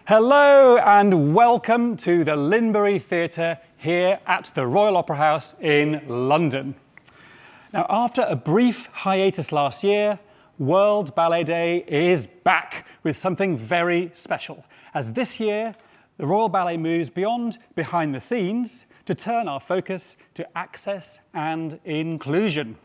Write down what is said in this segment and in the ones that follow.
Hello and welcome to the Linbury Theatre here at the Royal Opera House in London. Now, after a brief hiatus last year, World Ballet Day is back with something very special, as this year the Royal Ballet moves beyond behind the scenes to turn our focus to access and inclusion.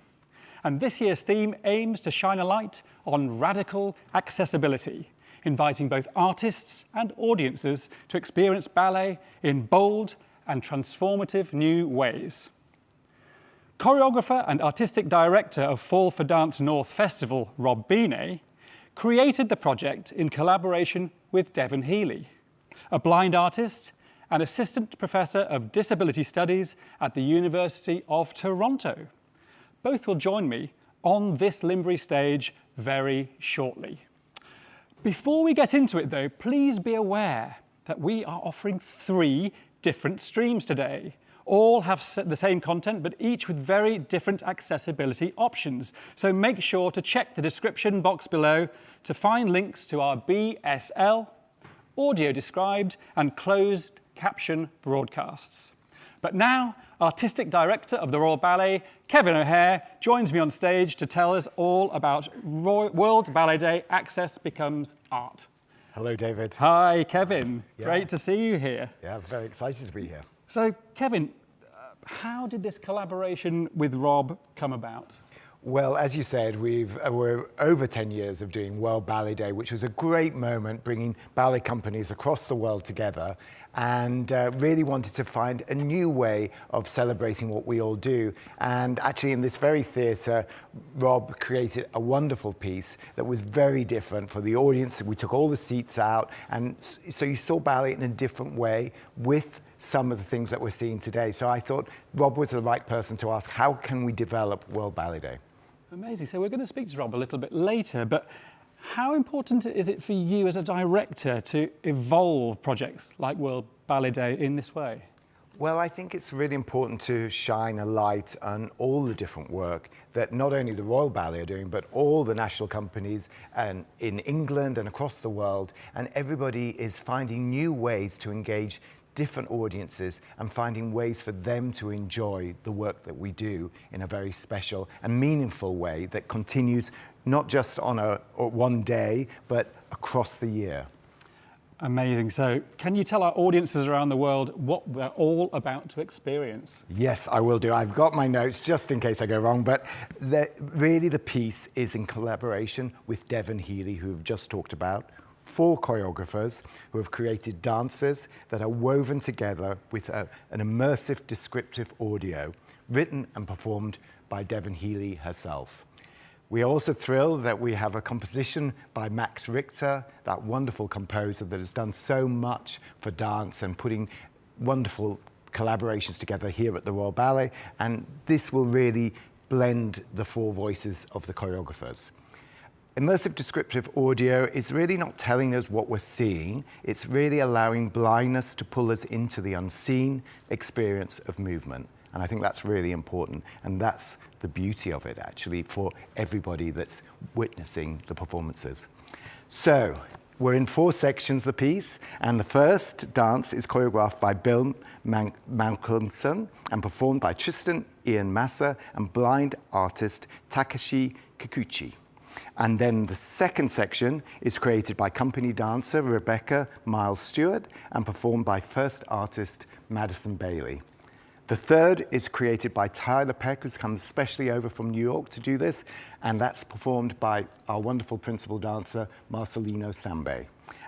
And this year's theme aims to shine a light on radical accessibility, inviting both artists and audiences to experience ballet in bold and transformative new ways. Choreographer and artistic director of Fall for Dance North Festival, Rob Binet, created the project in collaboration with Devon Heeley, a blind artist and assistant professor of disability studies at the University of Toronto. Both will join me on this Linbury stage very shortly. Before we get into it though, please be aware that we are offering 3 different streams today. All have the same content, but each with very different accessibility options. So make sure to check the description box below to find links to our BSL, audio described and closed caption broadcasts. But now, Artistic Director of the Royal Ballet, Kevin O'Hare, joins me on stage to tell us all about World Ballet Day Access Becomes Art. Hello, David. Hi, Kevin. Yeah. Great to see you here. Yeah, I'm very excited to be here. So, Kevin, how did this collaboration with Rob come about? Well, as you said, we're over 10 years of doing World Ballet Day, which was a great moment, bringing ballet companies across the world together, and really wanted to find a new way of celebrating what we all do. And actually, in this very theatre, Rob created a wonderful piece that was very different for the audience. We took all the seats out, and so you saw ballet in a different way with some of the things that we're seeing today. So I thought Rob was the right person to ask, how can we develop World Ballet Day? Amazing. So we're going to speak to Rob a little bit later, but how important is it for you as a director to evolve projects like World Ballet Day in this way? Well, I think it's really important to shine a light on all the different work that not only the Royal Ballet are doing, but all the national companies and in England and across the world. And everybody is finding new ways to engage different audiences and finding ways for them to enjoy the work that we do in a very special and meaningful way that continues not just on one day, but across the year. Amazing. So can you tell our audiences around the world what we're all about to experience? Yes, I will do. I've got my notes just in case I go wrong, but really the piece is in collaboration with Devon Heeley, who we've just talked about, 4 choreographers who have created dances that are woven together with an immersive descriptive audio written and performed by Devon Heeley herself. We are also thrilled that we have a composition by Max Richter, that wonderful composer that has done so much for dance and putting wonderful collaborations together here at the Royal Ballet, and this will really blend the 4 voices of the choreographers. Immersive descriptive audio is really not telling us what we're seeing, it's really allowing blindness to pull us into the unseen experience of movement. And I think that's really important, and that's the beauty of it actually for everybody that's witnessing the performances. So, we're in 4 sections of the piece, and the first dance is choreographed by Bill Malcomson and performed by Tristan-Ian Massa and blind artist Takashi Kikuchi. And then the second section is created by company dancer Rebecca Myles Stewart and performed by first artist Madison Bailey. The third is created by Tyler Peck, who's come especially over from New York to do this, and that's performed by our wonderful principal dancer Marcelino Sambe.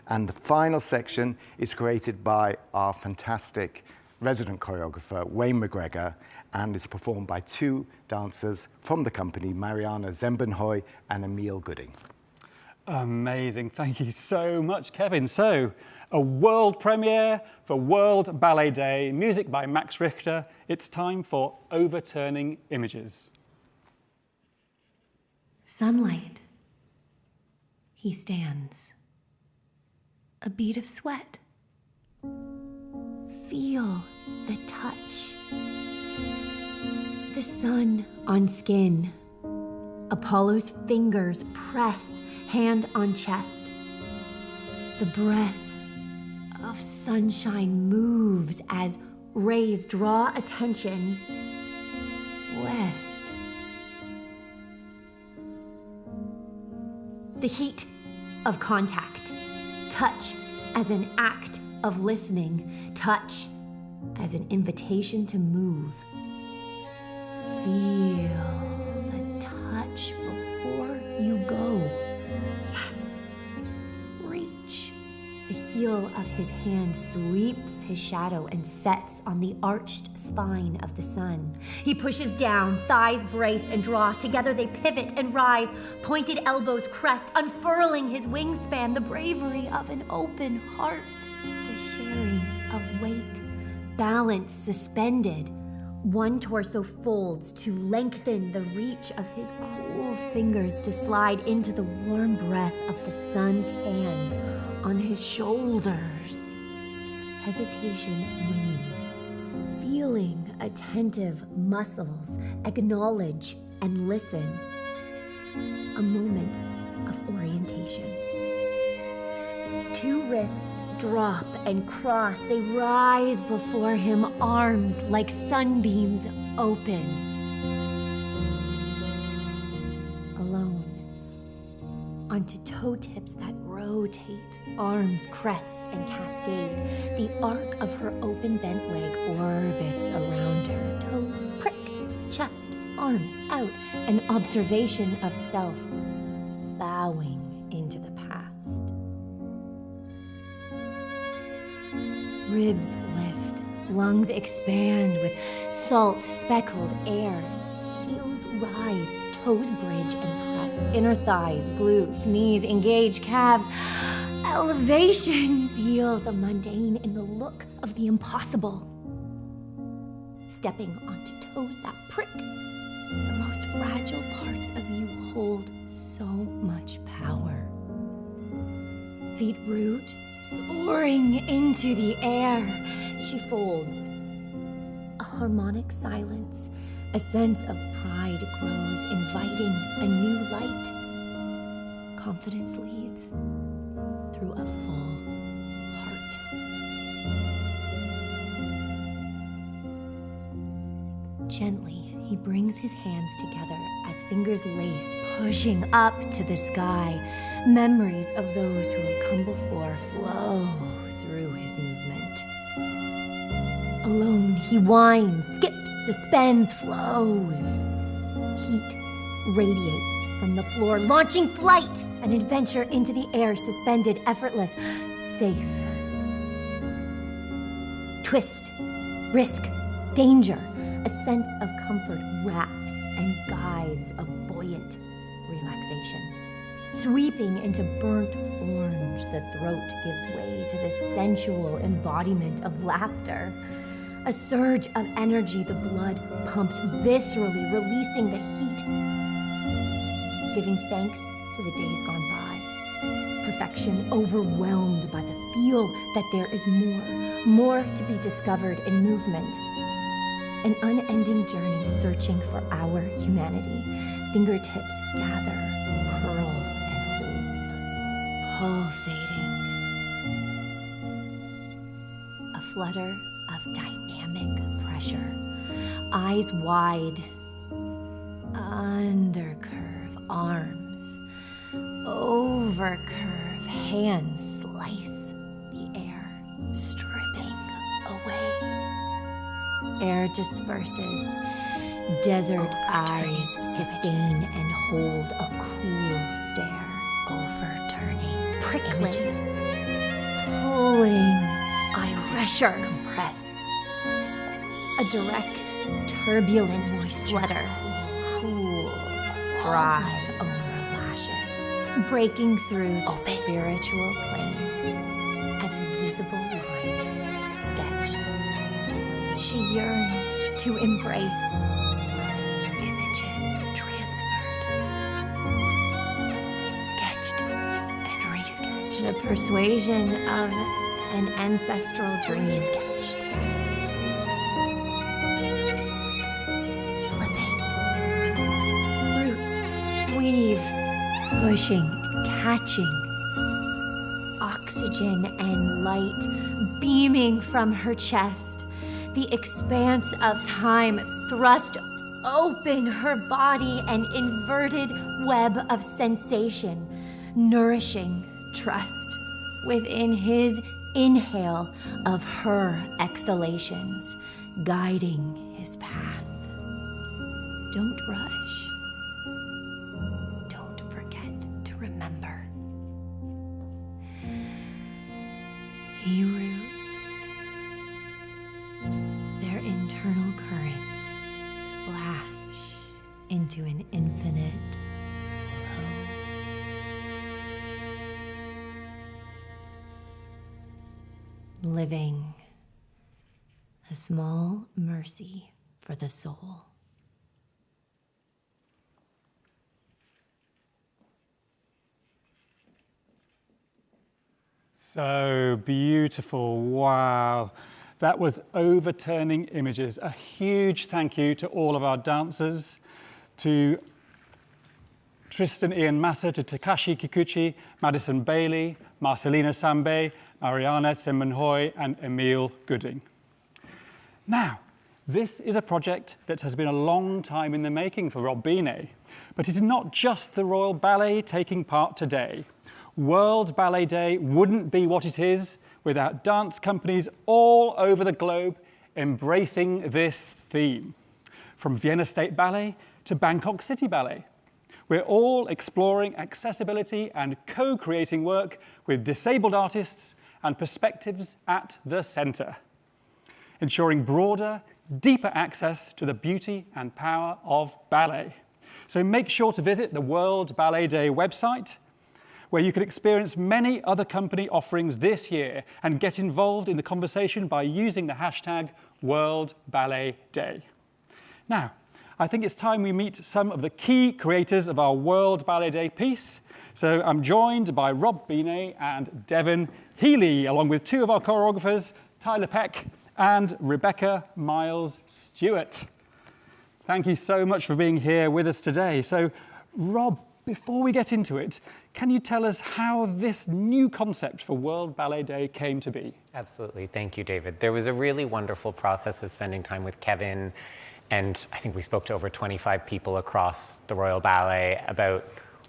And the final section is created by our fantastic resident choreographer Wayne McGregor, and it's performed by 2 dancers from the company, Mariana Zembenhoy and Emil Gooding. Amazing. Thank you so much, Kevin. So, a world premiere for World Ballet Day, music by Max Richter. It's time for Overturning Images. Sunlight. He stands. A bead of sweat. Feel the touch. The sun on skin. Apollo's fingers press hand on chest. The breath soft sunshine moves as rays draw attention west. The heat of contact, touch as an act of listening, touch as an invitation to move. Feel the touch before you go. Yes. Reach. The heel of his hand sweeps his shadow and sets on the arched spine of the sun. He pushes down, thighs brace and draw. Together they pivot and rise, pointed elbows crest, unfurling his wingspan, the bravery of an open heart, the sharing of weight, balance suspended. One torso folds to lengthen the reach of his cool fingers to slide into the warm breath of the sun's hands on his shoulders. Hesitation wanes. Feeling attentive muscles acknowledge and listen. A moment of orientation. Two wrists drop and cross. They rise before him, arms like sunbeams open. Alone. Onto toe tips that rotate, arms crest and cascade. The arc of her open bent leg orbits around her. Toes prick, chest, arms out. An observation of self, bowing into the past. Ribs lift, lungs expand with salt-speckled air. Heels rise, toes bridge and press. Inner thighs, glutes, knees engage, calves. Elevation. Feel the mundane in the look of the impossible. Stepping onto toes that prick. The most fragile parts of you hold so much power. Feet root, soaring into the air. She folds. A harmonic silence. A sense of pride grows, inviting a new light. Confidence leads through a full heart. Gently, he brings his hands together as fingers lace, pushing up to the sky. Memories of those who have come before flow through his movement. Alone, he winds, skips, suspends, flows. Heat radiates from the floor, launching flight, an adventure into the air, suspended, effortless, safe. Twist, risk, danger. A sense of comfort wraps and guides a buoyant relaxation. Sweeping into burnt orange, the throat gives way to the sensual embodiment of laughter. A surge of energy, the blood pumps viscerally, releasing the heat, giving thanks to the days gone by. Perfection overwhelmed by the feel that there is more to be discovered in movement. An unending journey searching for our humanity. Fingertips gather, curl, and hold. Pulsating. A flutter of dynamic pressure. Eyes wide. Undercurve arms. Overcurve hands slice the air, stripping away. Air disperses. Desert eyes sustain and hold a cool stare. Overturning images. Pulling. Eye pressure. Compress. Squeeze. A direct, turbulent flutter. Cool. Dry over lashes. Breaking through the spiritual plane. An invisible line sketched. She yearns to embrace. Images transferred. Sketched and resketched. The persuasion of an ancestral dream. Resketched. Slipping. Roots weave, pushing, catching. oxygen and light beaming from her chest. The expanse of time thrust open her body, an inverted web of sensation, nourishing trust within his inhale of her exhalations, guiding his path. Don't rush. Don't forget to remember. He roots. Their internal currents splash into an infinite flow. Living a small mercy for the soul. So beautiful, wow. That was Overturning Images. A huge thank you to all of our dancers, to Tristan-Ian Massa, to Takashi Kikuchi, Madison Bailey, Marcelina Sambe, Mariana Simonhoy, and Emile Gooding. Now, this is a project that has been a long time in the making for Rob Binet, but it is not just the Royal Ballet taking part today. World Ballet Day wouldn't be what it is without dance companies all over the globe embracing this theme. From Vienna State Ballet to Bangkok City Ballet. We're all exploring accessibility and co-creating work with disabled artists and perspectives at the centre, ensuring broader, deeper access to the beauty and power of ballet. So make sure to visit the World Ballet Day website, where you can experience many other company offerings this year and get involved in the conversation by using the hashtag World Ballet Day. Now, I think it's time we meet some of the key creators of our World Ballet Day piece. So I'm joined by Rob Binet and Devon Heeley, along with two of our choreographers, Tyler Peck and Rebecca Myles Stewart. Thank you so much for being here with us today. So, Rob, before we get into it, can you tell us how this new concept for World Ballet Day came to be? Absolutely. Thank you, David. There was a really wonderful process of spending time with Kevin, and I think we spoke to over 25 people across the Royal Ballet about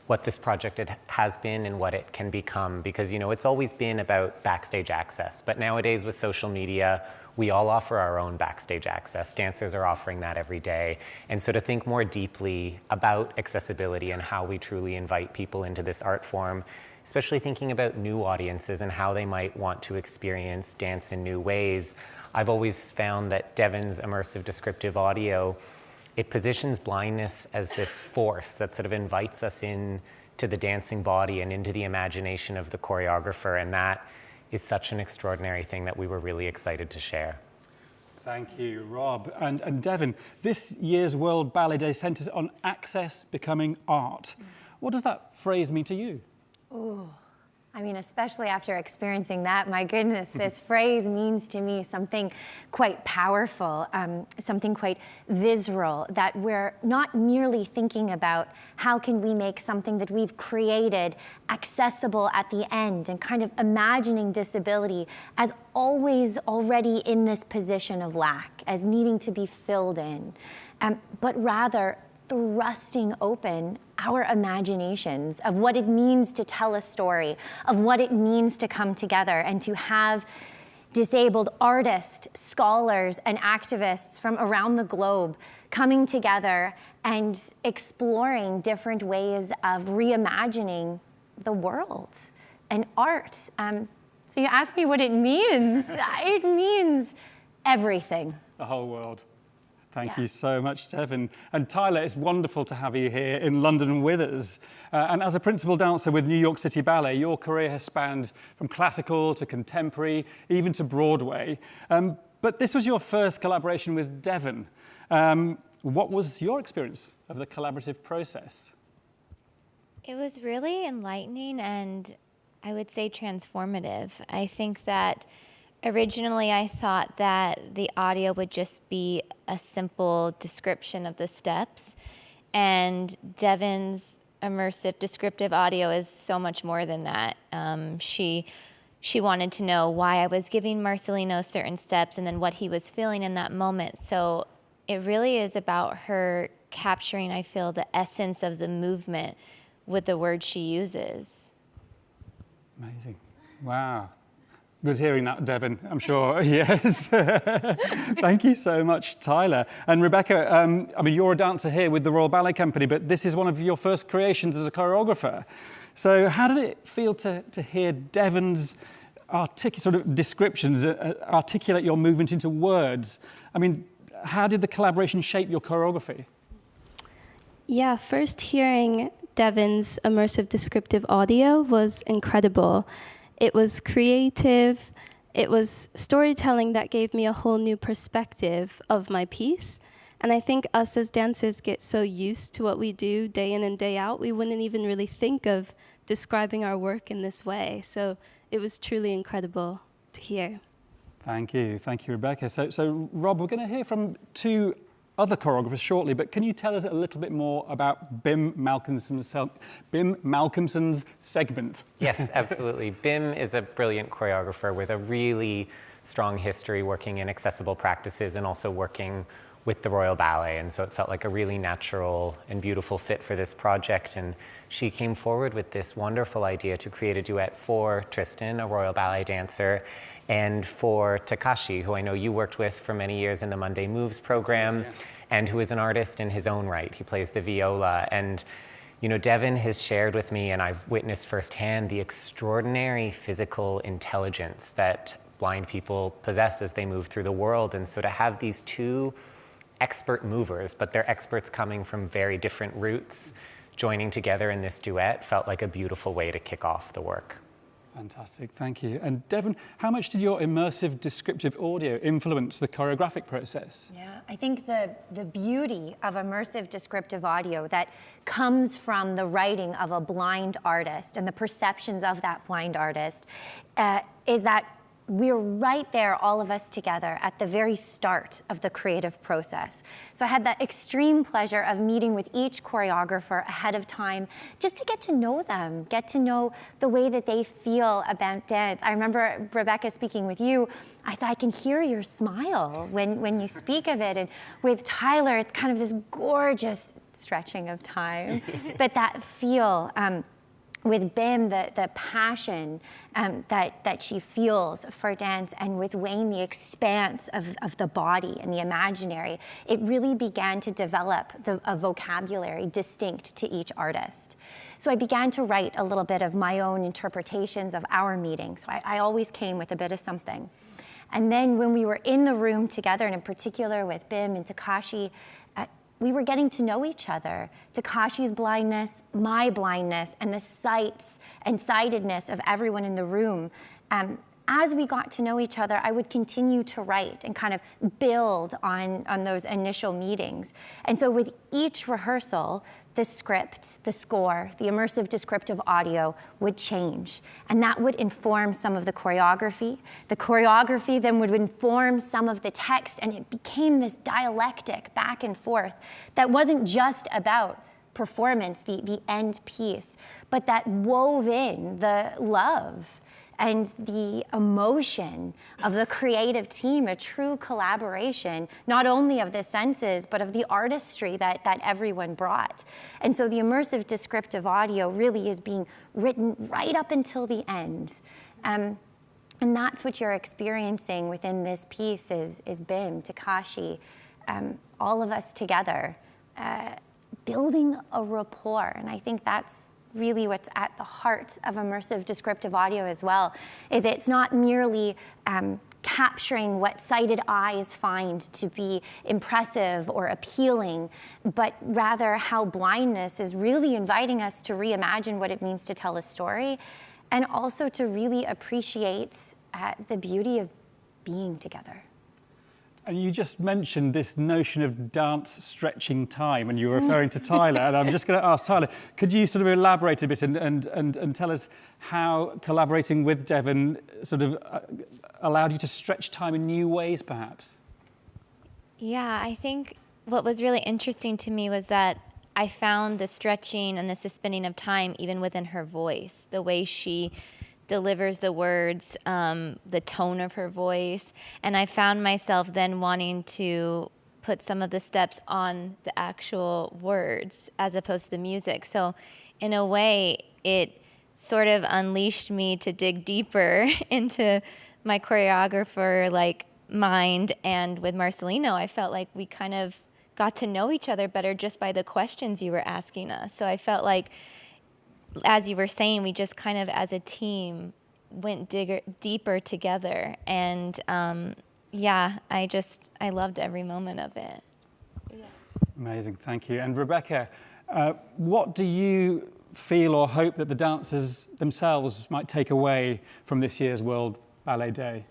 what this project has been and what it can become. Because, you know, it's always been about backstage access, but nowadays with social media, we all offer our own backstage access. Dancers are offering that every day. And so to think more deeply about accessibility and how we truly invite people into this art form, especially thinking about new audiences and how they might want to experience dance in new ways, I've always found that Devon's immersive descriptive audio, it positions blindness as this force that sort of invites us in to the dancing body and into the imagination of the choreographer. And that is such an extraordinary thing that we were really excited to share. Thank you, Rob. And Devon, this year's World Ballet Day centres on access becoming art. What does that phrase mean to you? Oh, I mean, especially after experiencing that, my goodness, this phrase means to me something quite powerful, something quite visceral, that we're not merely thinking about how can we make something that we've created accessible at the end and kind of imagining disability as always already in this position of lack, as needing to be filled in, but rather thrusting open our imaginations of what it means to tell a story, of what it means to come together and to have disabled artists, scholars, and activists from around the globe coming together and exploring different ways of reimagining the world and art. So you asked me what it means. It means everything. The whole world. Thank you so much, Devon. And Tyler, it's wonderful to have you here in London with us. And as a principal dancer with New York City Ballet, your career has spanned from classical to contemporary, even to Broadway. But this was your first collaboration with Devon. What was your experience of the collaborative process? It was really enlightening and I would say transformative. I think that originally, I thought that the audio would just be a simple description of the steps, and Devon's immersive descriptive audio is so much more than that. She she wanted to know why I was giving Marcelino certain steps and then what he was feeling in that moment. So it really is about her capturing, I feel, the essence of the movement with the words she uses. Amazing. Wow. Good hearing that, Devon, I'm sure. Yes. Thank you so much, Tyler. And Rebecca, I mean, you're a dancer here with the Royal Ballet Company, but this is one of your first creations as a choreographer. So how did it feel to hear Devon's sort of descriptions, articulate your movement into words? I mean, how did the collaboration shape your choreography? Yeah, first hearing Devon's immersive descriptive audio was incredible. It was creative, it was storytelling that gave me a whole new perspective of my piece. And I think us as dancers get so used to what we do day in and day out, we wouldn't even really think of describing our work in this way. So it was truly incredible to hear. Thank you, Rebecca. So Rob, we're going to hear from two other choreographers shortly, but can you tell us a little bit more about Bim Malcomson's segment? Yes, absolutely. Bim is a brilliant choreographer with a really strong history working in accessible practices and also working with the Royal Ballet, and so it felt like a really natural and beautiful fit for this project. And she came forward with this wonderful idea to create a duet for Tristan, a Royal Ballet dancer, and for Takashi, who I know you worked with for many years in the Monday Moves program, and who is an artist in his own right. He plays the viola. And you know, Devon has shared with me, and I've witnessed firsthand, the extraordinary physical intelligence that blind people possess as they move through the world. And so to have these two expert movers, but they're experts coming from very different roots, joining together in this duet felt like a beautiful way to kick off the work. Fantastic, thank you. And Devon, how much did your immersive descriptive audio influence the choreographic process? Yeah, I think the beauty of immersive descriptive audio that comes from the writing of a blind artist and the perceptions of that blind artist is that we're right there, all of us together, at the very start of the creative process. So I had the extreme pleasure of meeting with each choreographer ahead of time, just to get to know them, get to know the way that they feel about dance. I remember, Rebecca, speaking with you, I said, I can hear your smile when you speak of it. And with Tyler, it's kind of this gorgeous stretching of time, but that feel, with Bim, the passion that she feels for dance, and with Wayne, the expanse of the body and the imaginary, it really began to develop a vocabulary distinct to each artist. So I began to write a little bit of my own interpretations of our meetings. So I always came with a bit of something. And then when we were in the room together, and in particular with Bim and Takashi, we were getting to know each other. Takashi's blindness, my blindness, and the sights and sightedness of everyone in the room. As we got to know each other, I would continue to write and kind of build on those initial meetings. And so with each rehearsal, the script, the score, the immersive descriptive audio would change. And that would inform some of the choreography. The choreography then would inform some of the text, and it became this dialectic back and forth that wasn't just about performance, the end piece, but that wove in the love and the emotion of the creative team, a true collaboration, not only of the senses, but of the artistry that everyone brought. And so the immersive descriptive audio really is being written right up until the end. And that's what you're experiencing within this piece is Bim, Takashi, all of us together, building a rapport. And I think that's really what's at the heart of immersive descriptive audio as well, is it's not merely capturing what sighted eyes find to be impressive or appealing, but rather how blindness is really inviting us to reimagine what it means to tell a story, and also to really appreciate the beauty of being together. And you just mentioned this notion of dance stretching time, and you were referring to Tyler, and I'm just going to ask Tyler, could you sort of elaborate a bit and tell us how collaborating with Devon sort of allowed you to stretch time in new ways, perhaps? Yeah, I think what was really interesting to me was that I found the stretching and the suspending of time even within her voice, the way she delivers the words, the tone of her voice. And I found myself then wanting to put some of the steps on the actual words as opposed to the music. So in a way, it sort of unleashed me to dig deeper into my choreographer mind. And with Marcelino, I felt like we kind of got to know each other better just by the questions you were asking us. So I felt like, as you were saying, we just kind of as a team went deeper together. And yeah, I loved every moment of it. Yeah. Amazing, thank you. And Rebecca, what do you feel or hope that the dancers themselves might take away from this year's World Ballet Day?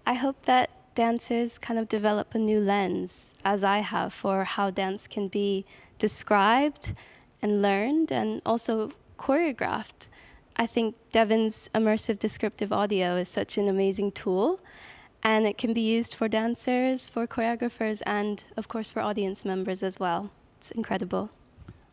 I hope that dancers kind of develop a new lens, as I have, for how dance can be described and learned and also choreographed. I think Devon's immersive descriptive audio is such an amazing tool, and it can be used for dancers, for choreographers, and of course for audience members as well. It's incredible.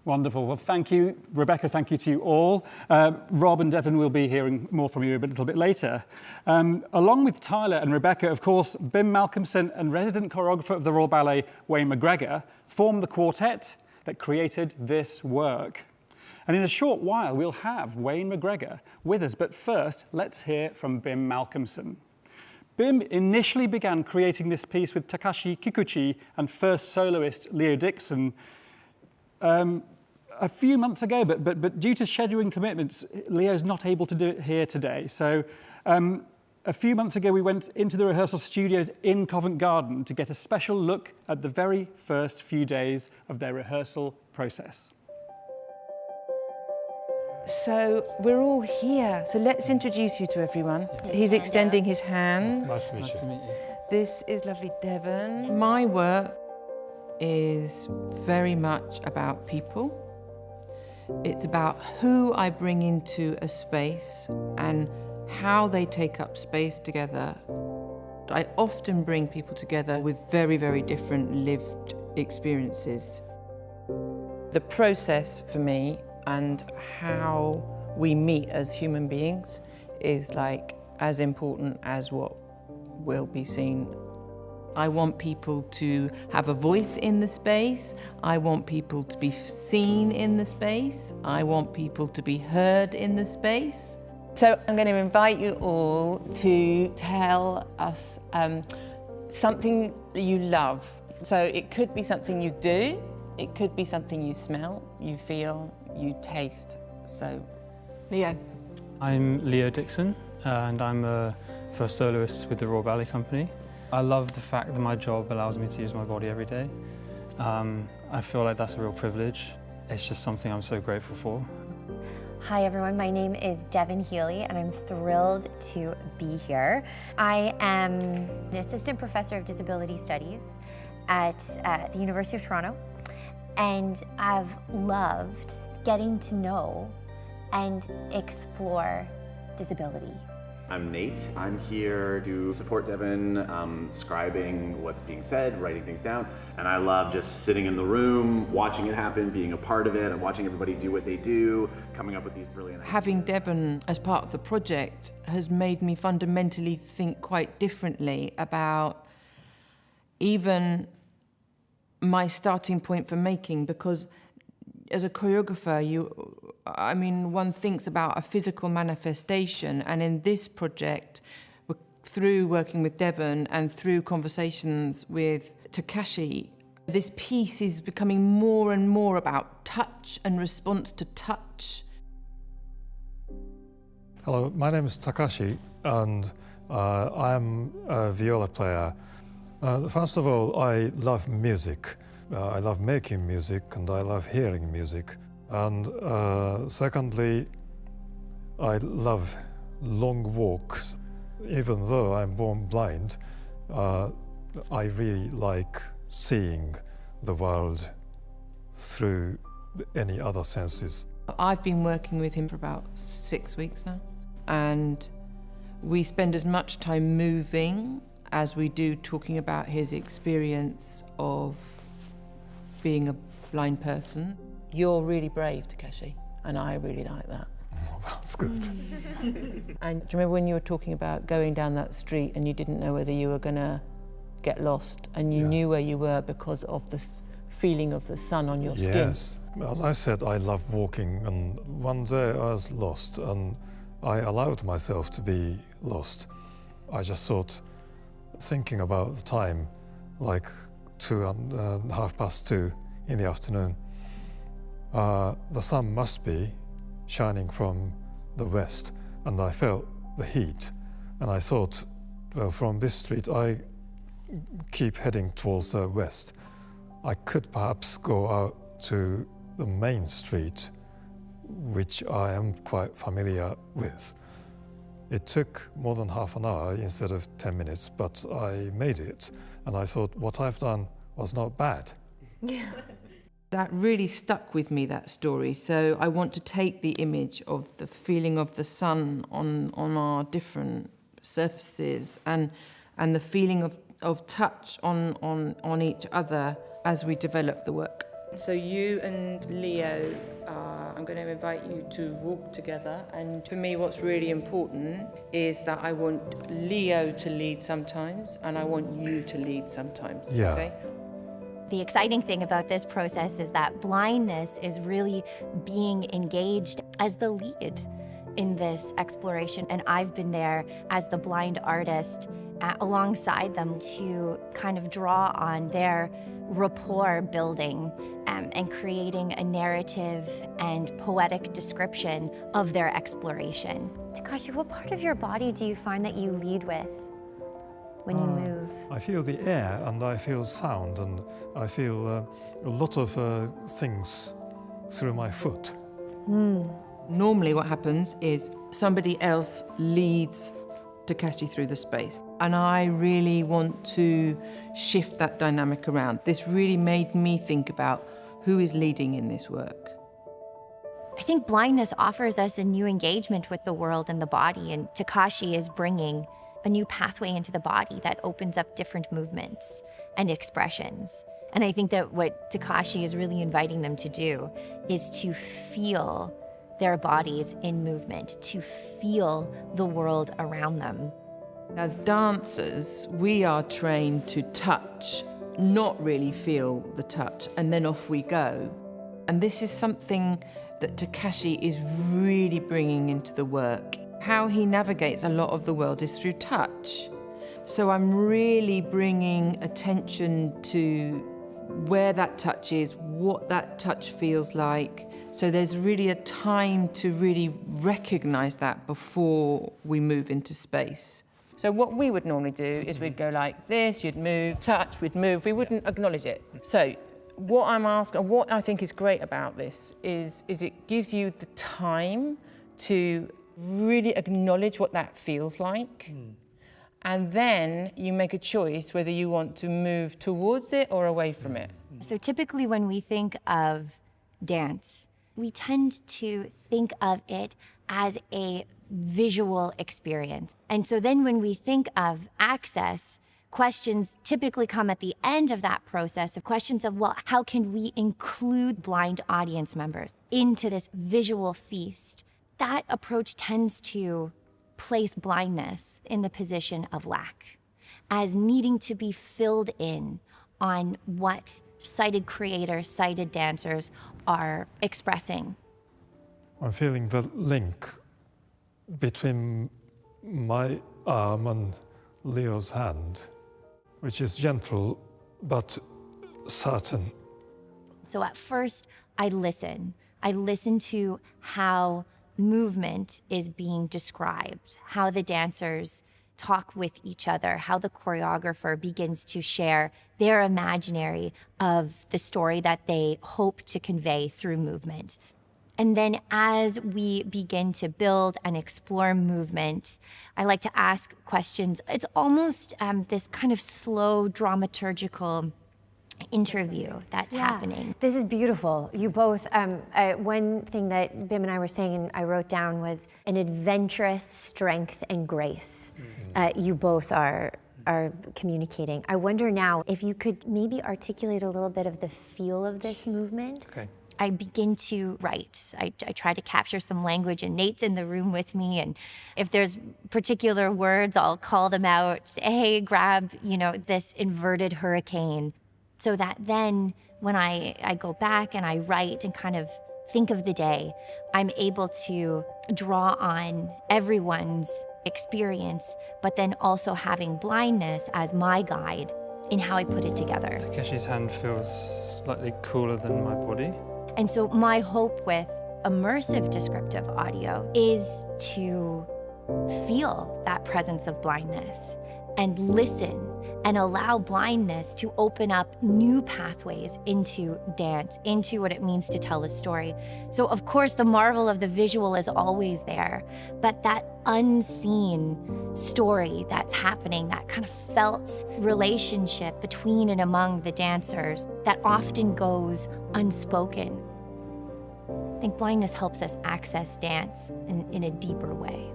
Wonderful. Well, thank you, Rebecca. Thank you to you all. Rob and Devon will be hearing more from you a little bit later. Along with Tyler and Rebecca, of course, Bim Malcomson and resident choreographer of the Royal Ballet, Wayne McGregor, formed the quartet that created this work. And in a short while, we'll have Wayne McGregor with us. But first, let's hear from Bim Malcomson. Bim initially began creating this piece with Takashi Kikuchi and first soloist Leo Dixon a few months ago, but due to scheduling commitments, Leo's not able to do it here today. So a few months ago, we went into the rehearsal studios in Covent Garden to get a special look at the very first few days of their rehearsal process. So we're all here. So let's introduce you to everyone. He's extending his hand. Nice to meet you. This is lovely Devon. My work is very much about people. It's about who I bring into a space and how they take up space together. I often bring people together with very, very different lived experiences. The process for me and how we meet as human beings is as important as what will be seen. I want people to have a voice in the space. I want people to be seen in the space. I want people to be heard in the space. So I'm going to invite you all to tell us something you love. So it could be something you do, it could be something you smell, you feel, you taste. So, Leo. I'm Leo Dixon, and I'm a first soloist with the Royal Ballet Company. I love the fact that my job allows me to use my body every day. I feel like that's a real privilege. It's just something I'm so grateful for. Hi everyone, my name is Devon Heeley and I'm thrilled to be here. I am an assistant professor of disability studies at the University of Toronto, and I've loved getting to know and explore disability. I'm Nate. I'm here to support Devon, scribing what's being said, writing things down, and I love just sitting in the room, watching it happen, being a part of it, and watching everybody do what they do, coming up with these brilliant ideas. Having Devon as part of the project has made me fundamentally think quite differently about even my starting point for making, because as a choreographer, one thinks about a physical manifestation, and in this project, through working with Devon and through conversations with Takashi, this piece is becoming more and more about touch and response to touch. Hello, my name is Takashi, and I'm a viola player. First of all, I love music. I love making music and I love hearing music. And secondly, I love long walks. Even though I'm born blind, I really like seeing the world through any other senses. I've been working with him for about 6 weeks now, and we spend as much time moving as we do talking about his experience of being a blind person. You're really brave, Takashi, and I really like that. Oh, That's good. And do you remember when you were talking about going down that street and you didn't know whether you were going to get lost, and you knew where you were because of the feeling of the sun on your skin? Yes. As I said, I love walking, and one day I was lost and I allowed myself to be lost. I just thought, thinking about the time, like 2:30 in the afternoon, the sun must be shining from the west, and I felt the heat, and I thought, well, from this street I keep heading towards the west. I could perhaps go out to the main street, which I am quite familiar with. It took more than half an hour instead of 10 minutes, but I made it, and I thought what I've done was not bad. Yeah. That really stuck with me, that story. So I want to take the image of the feeling of the sun on our different surfaces and the feeling of touch on each other as we develop the work. So you and Leo, I'm going to invite you to walk together, and for me what's really important is that I want Leo to lead sometimes and I want you to lead sometimes. Yeah. Okay? The exciting thing about this process is that blindness is really being engaged as the lead in this exploration, and I've been there as the blind artist alongside them to kind of draw on their rapport building and creating a narrative and poetic description of their exploration. Takashi, what part of your body do you find that you lead with when you move? I feel the air and I feel sound, and I feel a lot of things through my foot. Normally what happens is somebody else leads Takashi through the space, and I really want to shift that dynamic around. This really made me think about who is leading in this work. I think blindness offers us a new engagement with the world and the body, and Takashi is bringing a new pathway into the body that opens up different movements and expressions. And I think that what Takashi is really inviting them to do is to feel their bodies in movement, to feel the world around them. As dancers, we are trained to touch, not really feel the touch, and then off we go. And this is something that Takashi is really bringing into the work. How he navigates a lot of the world is through touch. So I'm really bringing attention to where that touch is, what that touch feels like. So there's really a time to really recognize that before we move into space. So what we would normally do is we'd go like this, you'd move, touch, we'd move, we wouldn't acknowledge it. So what I'm asking, what I think is great about this is it gives you the time to really acknowledge what that feels like. And then you make a choice whether you want to move towards it or away from it. So typically when we think of dance, we tend to think of it as a visual experience. And so then when we think of access, questions typically come at the end of that process of questions of, well, how can we include blind audience members into this visual feast? That approach tends to place blindness in the position of lack, as needing to be filled in on what sighted creators, sighted dancers are expressing. I'm feeling the link between my arm and Leo's hand, which is gentle but certain. So at first, I listen. I listen to how movement is being described, how the dancers talk with each other, how the choreographer begins to share their imaginary of the story that they hope to convey through movement. And then as we begin to build and explore movement, I like to ask questions. It's almost this kind of slow dramaturgical interview that's happening. This is beautiful. You both, one thing that Bim and I were saying and I wrote down was an adventurous strength and grace. You both are communicating. I wonder now if you could maybe articulate a little bit of the feel of this movement. Okay. I begin to write. I try to capture some language, and Nate's in the room with me. And if there's particular words, I'll call them out. Hey, grab, this inverted hurricane. So that then when I go back and I write and kind of think of the day, I'm able to draw on everyone's experience, but then also having blindness as my guide in how I put it together. Takashi's hand feels slightly cooler than my body. And so my hope with immersive descriptive audio is to feel that presence of blindness and listen and allow blindness to open up new pathways into dance, into what it means to tell a story. So of course the marvel of the visual is always there, but that unseen story that's happening, that kind of felt relationship between and among the dancers that often goes unspoken. I think blindness helps us access dance in a deeper way.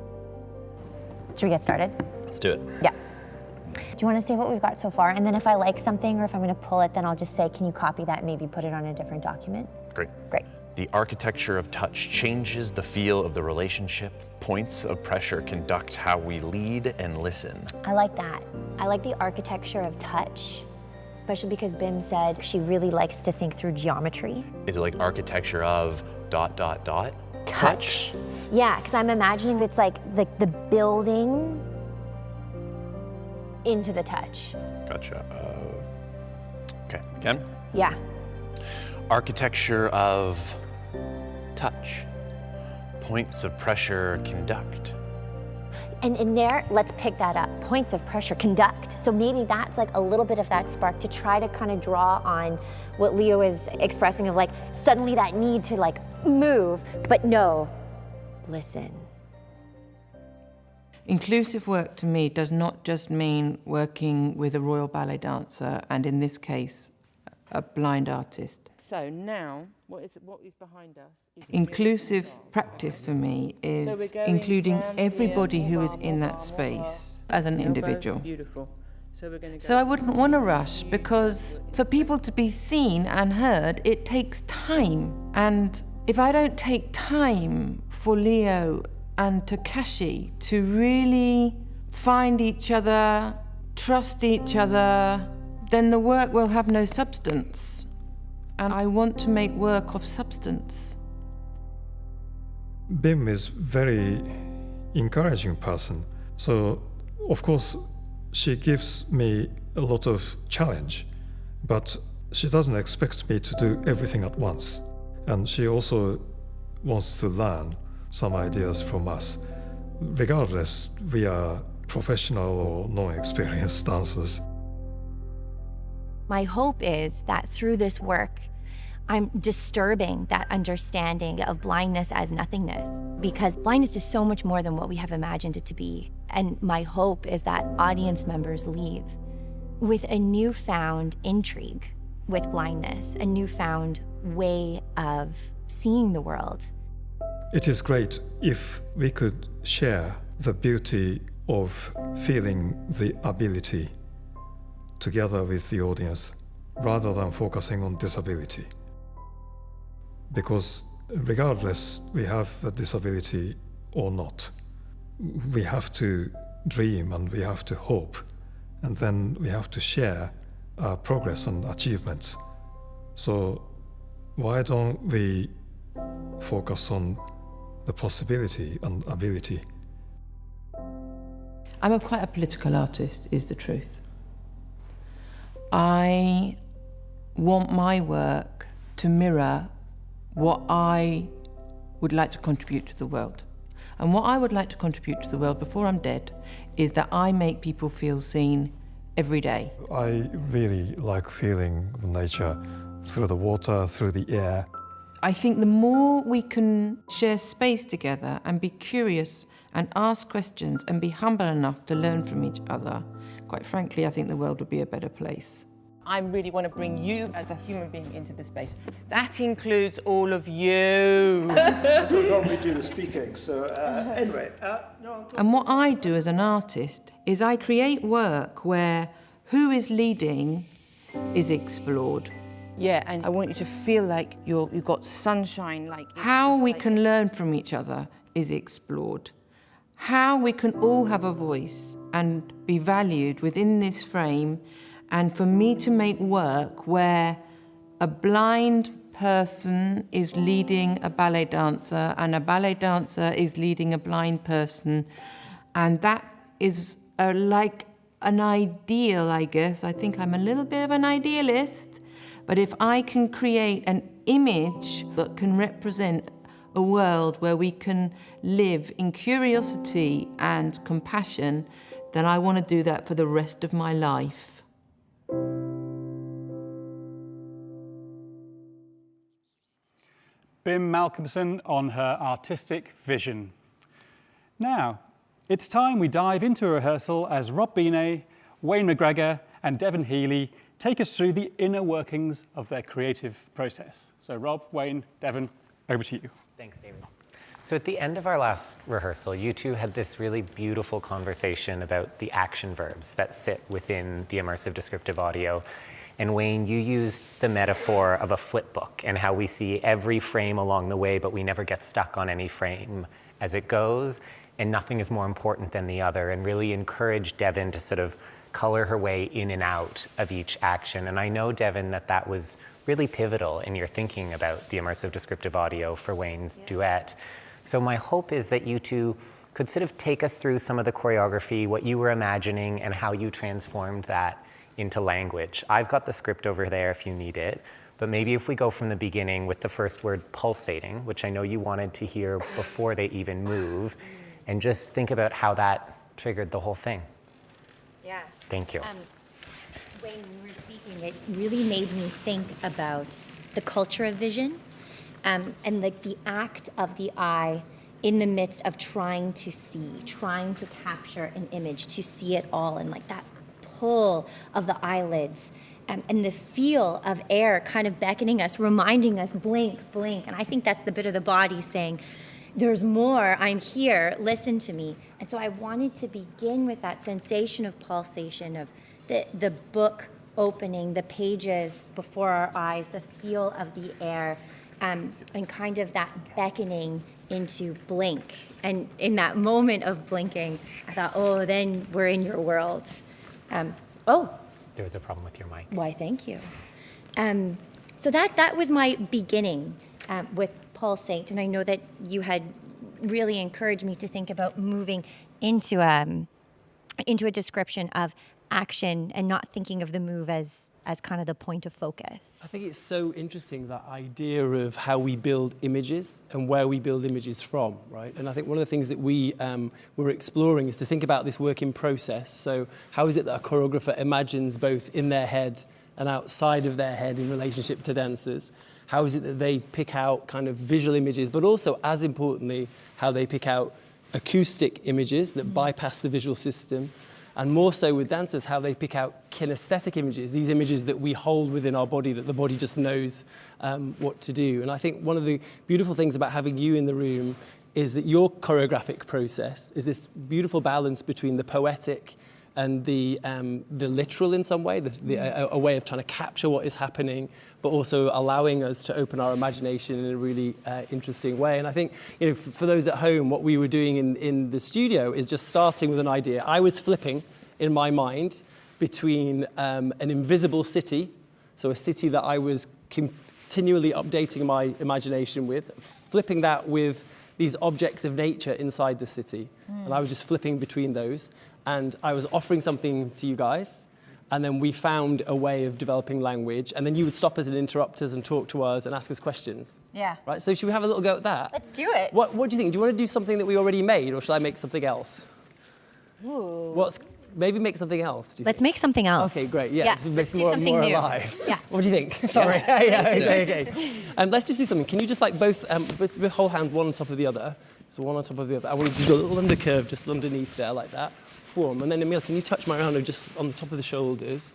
Should we get started? Let's do it. Yeah. Do you want to say what we've got so far? And then if I like something or if I'm going to pull it, then I'll just say, can you copy that and maybe put it on a different document? Great. Great. The architecture of touch changes the feel of the relationship. Points of pressure conduct how we lead and listen. I like that. I like the architecture of touch, especially because Bim said she really likes to think through geometry. Is it like architecture of ... touch? Yeah, because I'm imagining it's like the building into the touch. Gotcha. Okay, Ken? Yeah. Architecture of touch. Points of pressure conduct. And in there, let's pick that up. Points of pressure conduct. So maybe that's like a little bit of that spark to try to kind of draw on what Leo is expressing of like suddenly that need to like move, but no, listen. Inclusive work to me does not just mean working with a Royal Ballet dancer, and in this case, a blind artist. So now, what is behind us? Inclusive practice for me is including everybody who is in that space as an individual. So I wouldn't want to rush, because for people to be seen and heard, it takes time. And if I don't take time for Leo and Takashi to really find each other, trust each other, then the work will have no substance. And I want to make work of substance. Bim is very encouraging person. So, of course, she gives me a lot of challenge, but she doesn't expect me to do everything at once. And she also wants to learn some ideas from us. Regardless, we are professional or non-experienced dancers. My hope is that through this work, I'm disturbing that understanding of blindness as nothingness, because blindness is so much more than what we have imagined it to be. And my hope is that audience members leave with a newfound intrigue with blindness, a newfound way of seeing the world. It is great if we could share the beauty of feeling the ability together with the audience, rather than focusing on disability. Because regardless we have a disability or not, we have to dream and we have to hope, and then we have to share our progress and achievements. So why don't we focus on the possibility and ability? I'm quite a political artist, is the truth. I want my work to mirror what I would like to contribute to the world. And what I would like to contribute to the world before I'm dead is that I make people feel seen every day. I really like feeling the nature through the water, through the air. I think the more we can share space together and be curious and ask questions and be humble enough to learn from each other, quite frankly, I think the world would be a better place. I really want to bring you as a human being into the space. That includes all of you. I don't normally do the speaking, so anyway. And what I do as an artist is I create work where who is leading is explored. Yeah, and I want you to feel like you've got sunshine. Like how we can learn from each other is explored. How we can all have a voice and be valued within this frame, and for me to make work where a blind person is leading a ballet dancer and a ballet dancer is leading a blind person, and that is like an ideal, I guess. I think I'm a little bit of an idealist, but if I can create an image that can represent a world where we can live in curiosity and compassion, then I want to do that for the rest of my life. Bim Malcomson on her artistic vision. Now, it's time we dive into a rehearsal as Rob Binet, Wayne McGregor and Devon Heeley take us through the inner workings of their creative process. So Rob, Wayne, Devon, over to you. Thanks, David. So at the end of our last rehearsal, you two had this really beautiful conversation about the action verbs that sit within the immersive descriptive audio. And Wayne, you used the metaphor of a flip book and how we see every frame along the way, but we never get stuck on any frame as it goes, and nothing is more important than the other, and really encouraged Devon to sort of color her way in and out of each action. And I know, Devon, that was really pivotal in your thinking about the immersive descriptive audio for Wayne's duet. So my hope is that you two could sort of take us through some of the choreography, what you were imagining, and how you transformed that into language. I've got the script over there if you need it, but maybe if we go from the beginning with the first word pulsating, which I know you wanted to hear before they even move, and just think about how that triggered the whole thing. Yeah. Thank you. Wayne, when you were speaking, it really made me think about the culture of vision, and like the act of the eye in the midst of trying to see, trying to capture an image, to see it all, and like that pull of the eyelids, and the feel of air kind of beckoning us, reminding us, blink, blink. And I think that's the bit of the body saying, there's more, I'm here, listen to me. And so I wanted to begin with that sensation of pulsation, of the book opening, the pages before our eyes, the feel of the air, and kind of that beckoning into blink. And in that moment of blinking, I thought, oh, then we're in your world. There was a problem with your mic. Why, thank you. So that was my beginning with Pulsate, and I know that you had really encouraged me to think about moving into a description of action and not thinking of the move as kind of the point of focus. I think it's so interesting, that idea of how we build images and where we build images from, right? And I think one of the things that we were exploring is to think about this work in process. So how is it that a choreographer imagines both in their head and outside of their head in relationship to dancers? How is it that they pick out kind of visual images, but also, as importantly, how they pick out acoustic images that bypass the visual system? And more so with dancers, how they pick out kinesthetic images, these images that we hold within our body, that the body just knows what to do. And I think one of the beautiful things about having you in the room is that your choreographic process is this beautiful balance between the poetic and the literal in some way, a way of trying to capture what is happening, but also allowing us to open our imagination in a really interesting way. And I think, for those at home, what we were doing in the studio is just starting with an idea. I was flipping in my mind between an invisible city, so a city that I was continually updating my imagination with, flipping that with these objects of nature inside the city. And I was just flipping between those. And I was offering something to you guys, and then we found a way of developing language, and then you would stop us and interrupt us and talk to us and ask us questions. Yeah. Right, so should we have a little go at that? Let's do it. What do you think? Do you want to do something that we already made, or should I make something else? Ooh. Maybe make something else, do you Let's think? make something else. Okay, great, yeah. Yeah, This let's do more, something more new. alive. Yeah. What do you think? Sorry. Okay. Let's just do something. Can you just both hold hand one on top of the other? So one on top of the other. I want you to do a little undercurve just underneath there like that. Form. And then Emil, can you touch Mariano just on the top of the shoulders?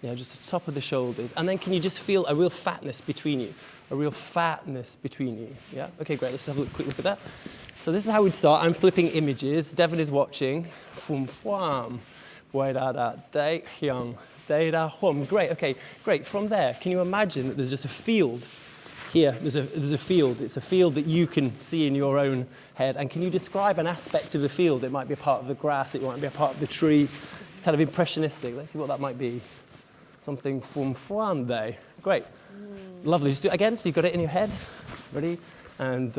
Yeah, just the top of the shoulders. And then can you just feel a real fatness between you? A real fatness between you. Yeah? Okay, great. Let's have a quick look at that. So this is how we'd start. I'm flipping images. Devon is watching. Fum, fwam. Wai da da, dai hyung, dai da hum. Great, okay, great. From there, can you imagine that there's just a field here? There's a field. It's a field that you can see in your own head. And can you describe an aspect of the field? It might be a part of the grass. It might be a part of the tree. Kind of impressionistic. Let's see what that might be. Something from Fuande. Great. Lovely. Just do it again. So you've got it in your head. Ready? And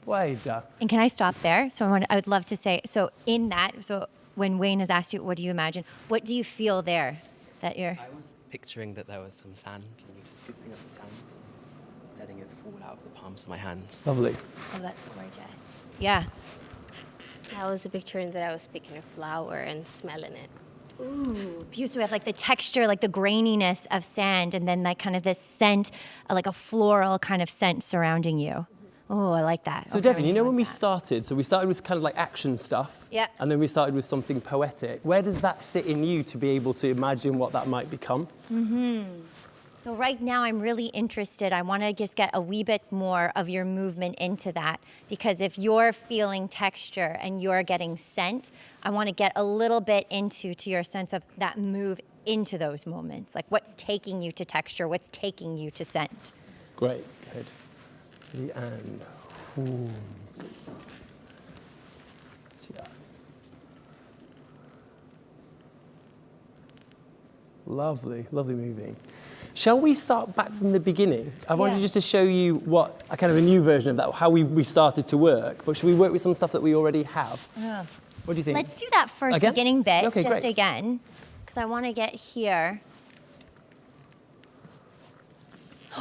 wai da. And can I stop there? So I would love to say, so in that, so when Wayne has asked you, what do you imagine? What do you feel there? That you're... I was picturing that there was some sand and you're just scooping up the sand, letting it fall out of the palms of my hands. Lovely. Oh, that's gorgeous. Yeah. I was picturing that I was picking a flower and smelling it. Ooh, beautiful. We have like the texture, like the graininess of sand, and then like kind of this scent, like a floral kind of scent surrounding you. Oh, I like that. So Okay, Devon, you know when we started, so we started with kind of like action stuff. Yeah. And then we started with something poetic. Where does that sit in you to be able to imagine what that might become? So right now I'm really interested. I want to just get a wee bit more of your movement into that, because if you're feeling texture and you're getting scent, I want to get a little bit to your sense of that move into those moments. Like what's taking you to texture, what's taking you to scent. Great, good. And ooh. Lovely, lovely moving. Shall we start back from the beginning? I wanted just to show you what a kind of a new version of that, how we started to work. But should we work with some stuff that we already have? Yeah. What do you think? Let's do that first Again? beginning bit, Okay, just great. again, because I want to get here.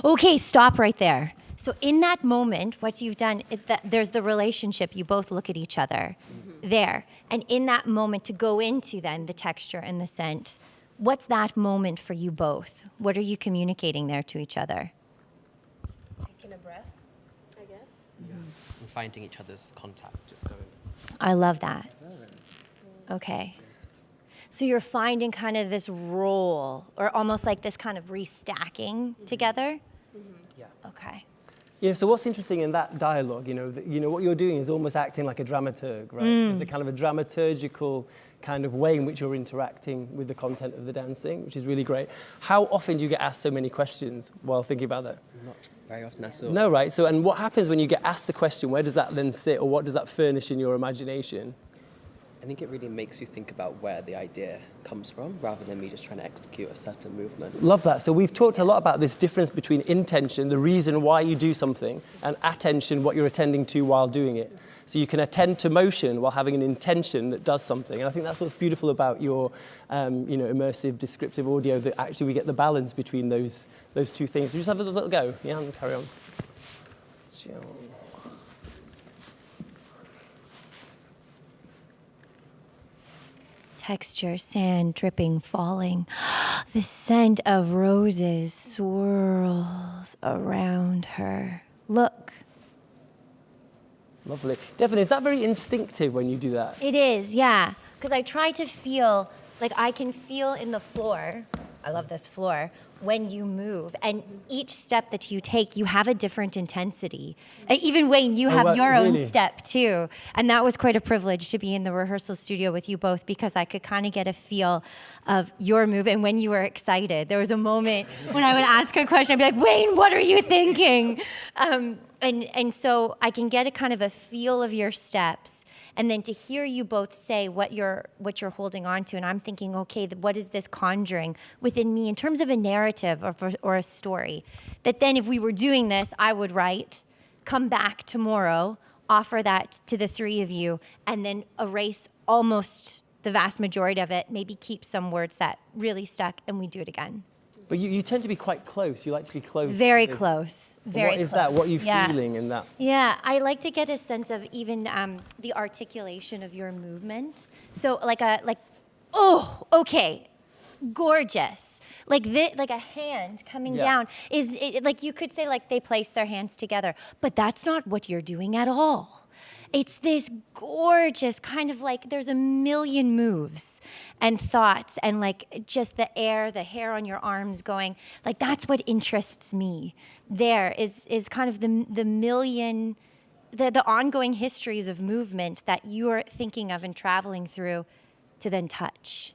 Okay, stop right there. So in that moment, what you've done, there's the relationship. You both look at each other there. And in that moment, to go into then the texture and the scent, what's that moment for you both? What are you communicating there to each other? Taking a breath, I guess. Yeah. And finding each other's contact, just going. I love that. Okay. So you're finding kind of this roll, or almost like this kind of restacking together? Yeah. Okay. Yeah, so what's interesting in that dialogue, what you're doing is almost acting like a dramaturg, right? There's a kind of a dramaturgical kind of way in which you're interacting with the content of the dancing, which is really great. How often do you get asked so many questions while thinking about that? Not very often at all. No, right? So, and what happens when you get asked the question? Where does that then sit, or what does that furnish in your imagination? I think it really makes you think about where the idea comes from, rather than me just trying to execute a certain movement. Love that. So we've talked a lot about this difference between intention, the reason why you do something, and attention, what you're attending to while doing it. So you can attend to motion while having an intention that does something. And I think that's what's beautiful about your immersive descriptive audio, that actually we get the balance between those two things. So just have a little go, yeah, and carry on. Texture, sand dripping, falling. The scent of roses swirls around her. Look. Lovely. Devon, is that very instinctive when you do that? It is, yeah. Because I try to feel, like I can feel in the floor, I love this floor, when you move. And each step that you take, you have a different intensity. And even Wayne, you have your own step too. And that was quite a privilege to be in the rehearsal studio with you both, because I could kind of get a feel of your move and when you were excited. There was a moment when I would ask a question, I'd be like, Wayne, what are you thinking? And so I can get a kind of a feel of your steps, and then to hear you both say what you're holding on to, and I'm thinking, okay, what is this conjuring within me in terms of a narrative or a story? That then if we were doing this, I would write, come back tomorrow, offer that to the three of you, and then erase almost the vast majority of it, maybe keep some words that really stuck, and we do it again. But you tend to be quite close. You like to be close. Very close. Very close. What is that? What are you feeling in that? Yeah, I like to get a sense of even the articulation of your movement. So oh, okay, gorgeous. Like a hand coming down is like you could say like they place their hands together, but that's not what you're doing at all. It's this gorgeous kind of like there's a million moves and thoughts and like just the hair on your arms going, like that's what interests me. There is kind of the million, the ongoing histories of movement that you're thinking of and traveling through to then touch.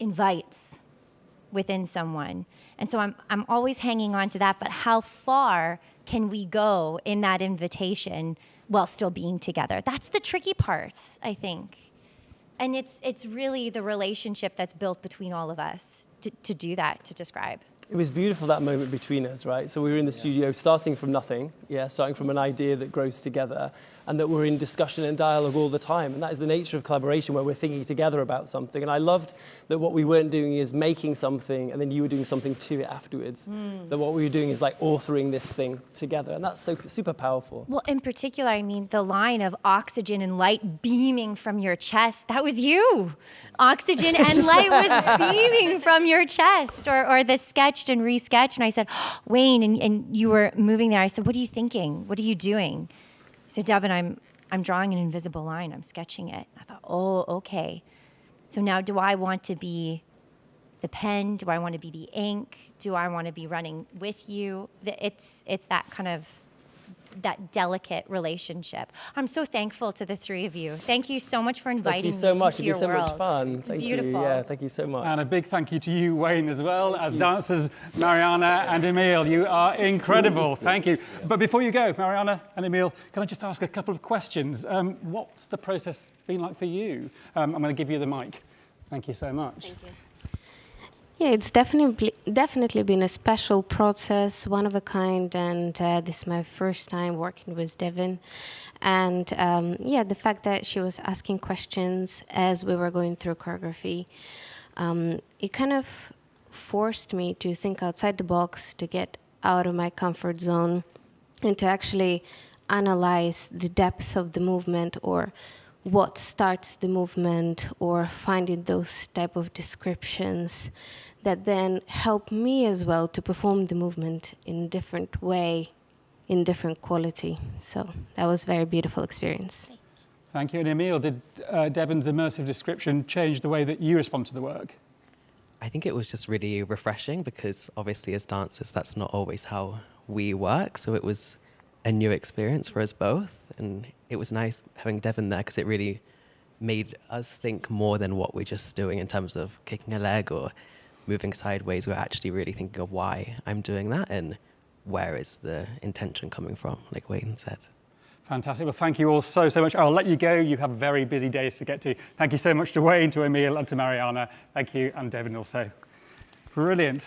invites within someone. And so I'm always hanging on to that, but how far can we go in that invitation while still being together? That's the tricky part, I think. And it's really the relationship that's built between all of us to do that, to describe. It was beautiful, that moment between us, right? So we were in the studio starting from nothing, starting from an idea that grows together, and that we're in discussion and dialogue all the time. And that is the nature of collaboration, where we're thinking together about something. And I loved that what we weren't doing is making something and then you were doing something to it afterwards. That what we were doing is like authoring this thing together. And that's so super powerful. Well, in particular, I mean, the line of oxygen and light beaming from your chest, that was you. Oxygen and light was beaming from your chest. Or the sketched and resketched. And I said, oh, Wayne, and you were moving there. I said, what are you thinking? What are you doing? He said, Devon, I'm drawing an invisible line. I'm sketching it. I thought, oh, okay. So now do I want to be the pen? Do I want to be the ink? Do I want to be running with you? It's that kind of, that delicate relationship. I'm so thankful to the three of you. Thank you so much for inviting me. Thank you so much. Into It's your been so world. much fun. Thank Beautiful. you. Yeah, thank you so much. And a big thank you to you, Wayne, as well, as dancers, Mariana and Emile. You are incredible. Thank you. But before you go, Mariana and Emile, can I just ask a couple of questions? What's the process been like for you? I'm going to give you the mic. Thank you so much. Thank you. Yeah, it's definitely been a special process, one of a kind, and this is my first time working with Devon. And the fact that she was asking questions as we were going through choreography, it kind of forced me to think outside the box, to get out of my comfort zone, and to actually analyze the depth of the movement, or what starts the movement, or finding those type of descriptions that then help me as well to perform the movement in a different way, in different quality. So that was a very beautiful experience. Thank you. And Emile, did Devon's immersive description change the way that you respond to the work? I think it was just really refreshing, because obviously as dancers, that's not always how we work. So it was a new experience for us both. And it was nice having Devon there, because it really made us think more than what we're just doing in terms of kicking a leg or moving sideways. We're actually really thinking of why I'm doing that and where is the intention coming from, like Wayne said. Fantastic. Well, thank you all so much. I'll let you go. You have very busy days to get to. Thank you so much to Wayne, to Emile, and to Mariana. Thank you, and Devon also. Brilliant.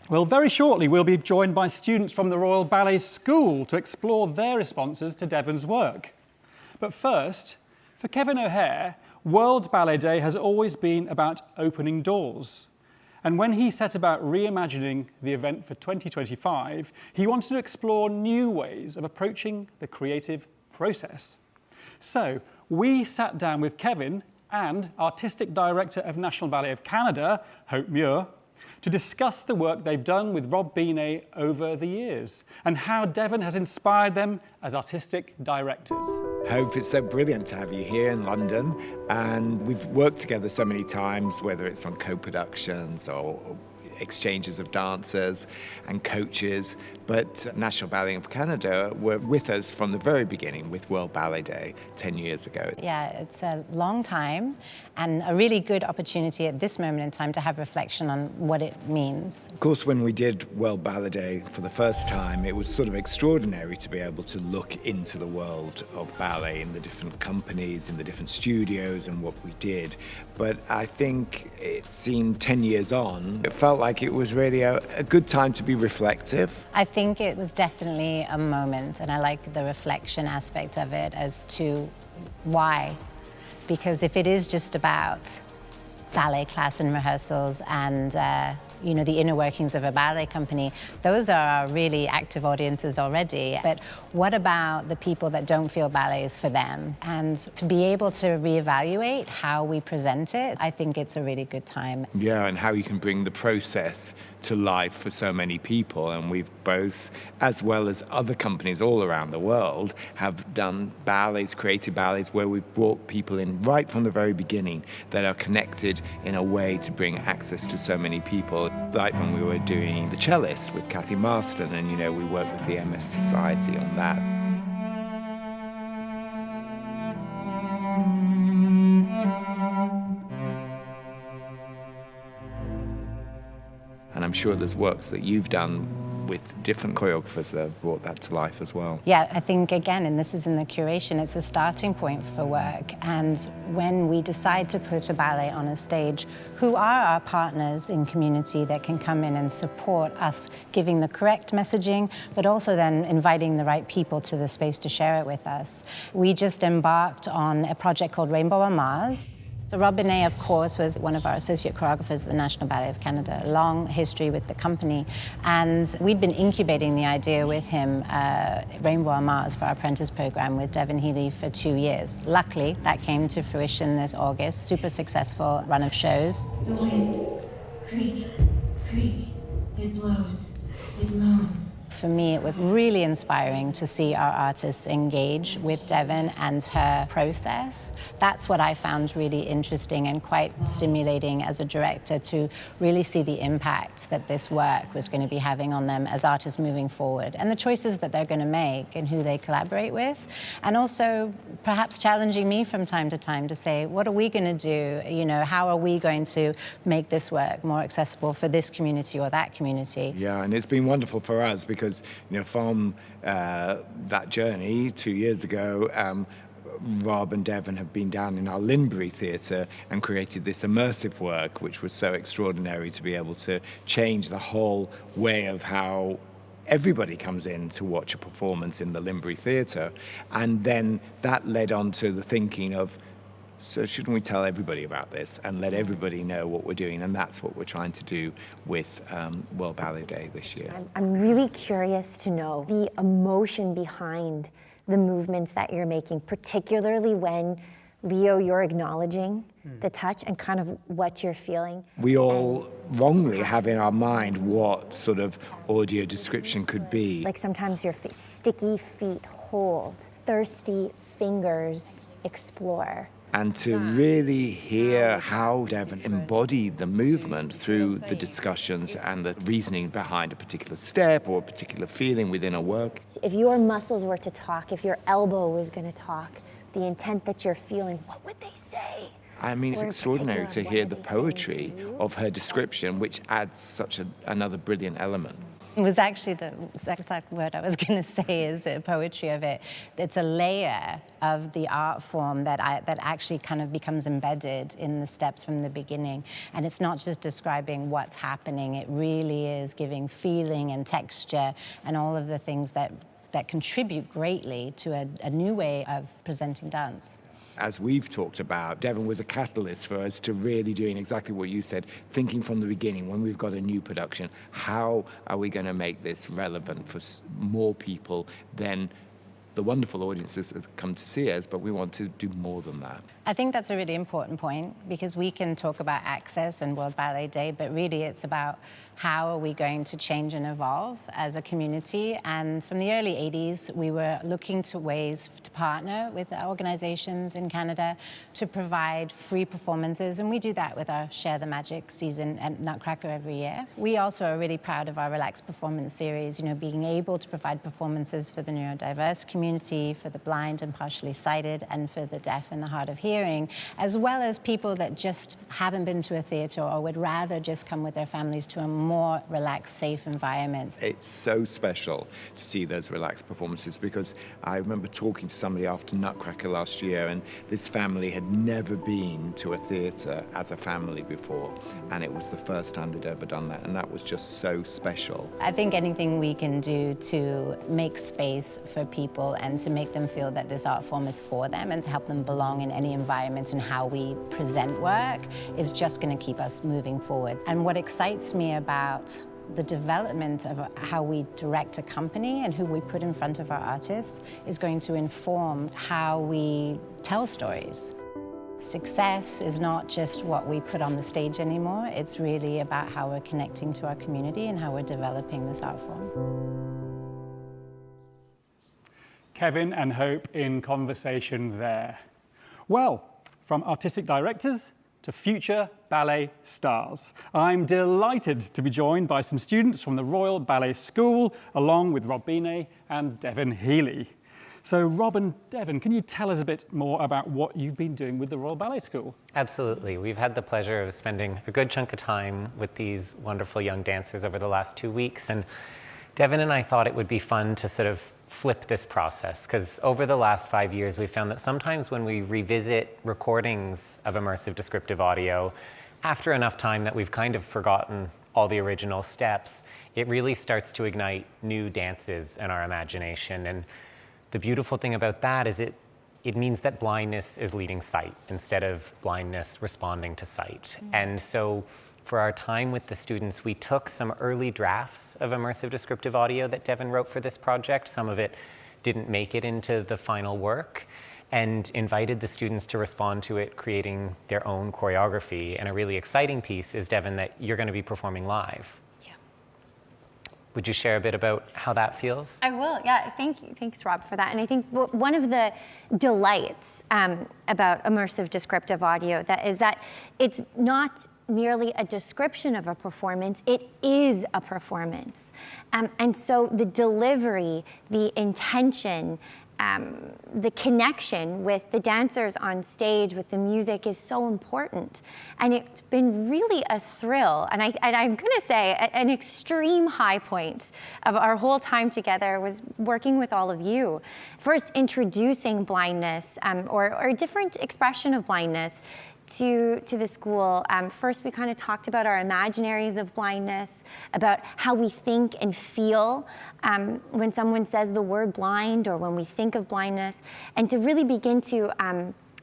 Well, very shortly, we'll be joined by students from the Royal Ballet School to explore their responses to Devon's work. But first, for Kevin O'Hare, World Ballet Day has always been about opening doors. And when he set about reimagining the event for 2025, he wanted to explore new ways of approaching the creative process. So we sat down with Kevin and Artistic Director of National Ballet of Canada, Hope Muir, to discuss the work they've done with Rob Binet over the years and how Devon has inspired them as artistic directors. Hope, it's so brilliant to have you here in London, and we've worked together so many times, whether it's on co-productions or exchanges of dancers and coaches, but National Ballet of Canada were with us from the very beginning with World Ballet Day 10 years ago. Yeah, it's a long time and a really good opportunity at this moment in time to have reflection on what it means. Of course, when we did World Ballet Day for the first time, it was sort of extraordinary to be able to look into the world of ballet in the different companies, in the different studios and what we did. But I think it seemed 10 years on, it felt like it was really a good time to be reflective. I think it was definitely a moment, and I like the reflection aspect of it as to why. Because if it is just about ballet class and rehearsals and the inner workings of a ballet company, those are our really active audiences already. But what about the people that don't feel ballet is for them? And to be able to reevaluate how we present it, I think it's a really good time. Yeah, and how you can bring the process to life for so many people. And we've both, as well as other companies all around the world, have done ballets, creative ballets, where we've brought people in right from the very beginning that are connected in a way to bring access to so many people. Like when we were doing The Cellist with Kathy Marston, and we worked with the MS Society on that. sure there's works that you've done with different choreographers that have brought that to life as well. Yeah, I think, again, and this is in the curation, it's a starting point for work. And when we decide to put a ballet on a stage, who are our partners in community that can come in and support us giving the correct messaging, but also then inviting the right people to the space to share it with us? We just embarked on a project called Rainbow on Mars. So Rob Binet, of course, was one of our associate choreographers at the National Ballet of Canada, a long history with the company. And we'd been incubating the idea with him, Rainbow on Mars, for our apprentice program with Devon Heeley for 2 years. Luckily, that came to fruition this August, super successful run of shows. The wind, creak, creak, it blows, it moans. For me, it was really inspiring to see our artists engage with Devon and her process. That's what I found really interesting and quite stimulating as a director, to really see the impact that this work was going to be having on them as artists moving forward, and the choices that they're going to make and who they collaborate with, and also perhaps challenging me from time to time to say, what are we going to do? You know, how are we going to make this work more accessible for this community or that community? Yeah, and it's been wonderful for us because, you know, from that journey 2 years ago, Rob and Devon have been down in our Linbury Theatre and created this immersive work, which was so extraordinary to be able to change the whole way of how everybody comes in to watch a performance in the Linbury Theatre. And then that led on to the thinking of, so shouldn't we tell everybody about this and let everybody know what we're doing? And that's what we're trying to do with World Ballet Day this year. I'm really curious to know the emotion behind the movements that you're making, particularly when, Leo, you're acknowledging the touch and kind of what you're feeling. We all wrongly have in our mind what sort of audio description could be. Like sometimes your sticky feet hold, thirsty fingers explore. And to really hear how Devon embodied the movement through the discussions and the reasoning behind a particular step or a particular feeling within a work. If your muscles were to talk, if your elbow was going to talk, the intent that you're feeling, what would they say? I mean, it's extraordinary to hear the poetry of her description, which adds such another brilliant element. It was actually the exact word I was going to say, is the poetry of it. It's a layer of the art form that actually kind of becomes embedded in the steps from the beginning. And it's not just describing what's happening, it really is giving feeling and texture and all of the things that contribute greatly to a new way of presenting dance. As we've talked about, Devon was a catalyst for us to really doing exactly what you said, thinking from the beginning, when we've got a new production, how are we going to make this relevant for more people than the wonderful audiences that come to see us, but we want to do more than that. I think that's a really important point, because we can talk about access and World Ballet Day, but really it's about how are we going to change and evolve as a community. And from the early 80s, we were looking to ways to partner with organizations in Canada to provide free performances, and we do that with our Share the Magic season at Nutcracker every year. We also are really proud of our Relaxed Performance series, you know, being able to provide performances for the neurodiverse community, for the blind and partially sighted, and for the deaf and the hard of hearing, as well as people that just haven't been to a theatre or would rather just come with their families to a more relaxed, safe environment. It's so special to see those relaxed performances, because I remember talking to somebody after Nutcracker last year, and this family had never been to a theatre as a family before, and it was the first time they'd ever done that, and that was just so special. I think anything we can do to make space for people and to make them feel that this art form is for them and to help them belong in any environment and how we present work is just going to keep us moving forward. And what excites me about the development of how we direct a company and who we put in front of our artists is going to inform how we tell stories. Success is not just what we put on the stage anymore, it's really about how we're connecting to our community and how we're developing this art form. Kevin and Hope in conversation there. Well, from artistic directors to future ballet stars, I'm delighted to be joined by some students from the Royal Ballet School, along with Rob Binet and Devon Heeley. So Rob and Devon, can you tell us a bit more about what you've been doing with the Royal Ballet School? Absolutely. We've had the pleasure of spending a good chunk of time with these wonderful young dancers over the last 2 weeks. And Devon and I thought it would be fun to sort of flip this process, because over the last 5 years, we've found that sometimes when we revisit recordings of immersive descriptive audio, after enough time that we've kind of forgotten all the original steps, it really starts to ignite new dances in our imagination. And the beautiful thing about that is it means that blindness is leading sight instead of blindness responding to sight. And so for our time with the students, we took some early drafts of immersive descriptive audio that Devon wrote for this project. Some of it didn't make it into the final work, and invited the students to respond to it, creating their own choreography. And a really exciting piece is, Devon, that you're going to be performing live. Would you share a bit about how that feels? I will, yeah. Thanks, Rob, for that. And I think one of the delights about immersive descriptive audio is that it's not merely a description of a performance, it is a performance. And so the delivery, the intention, the connection with the dancers on stage, with the music, is so important. And it's been really a thrill. And I'm gonna say an extreme high point of our whole time together was working with all of you. First, introducing blindness, or a different expression of blindness to the school. First, we kind of talked about our imaginaries of blindness, about how we think and feel when someone says the word blind, or when we think of blindness, and to really begin to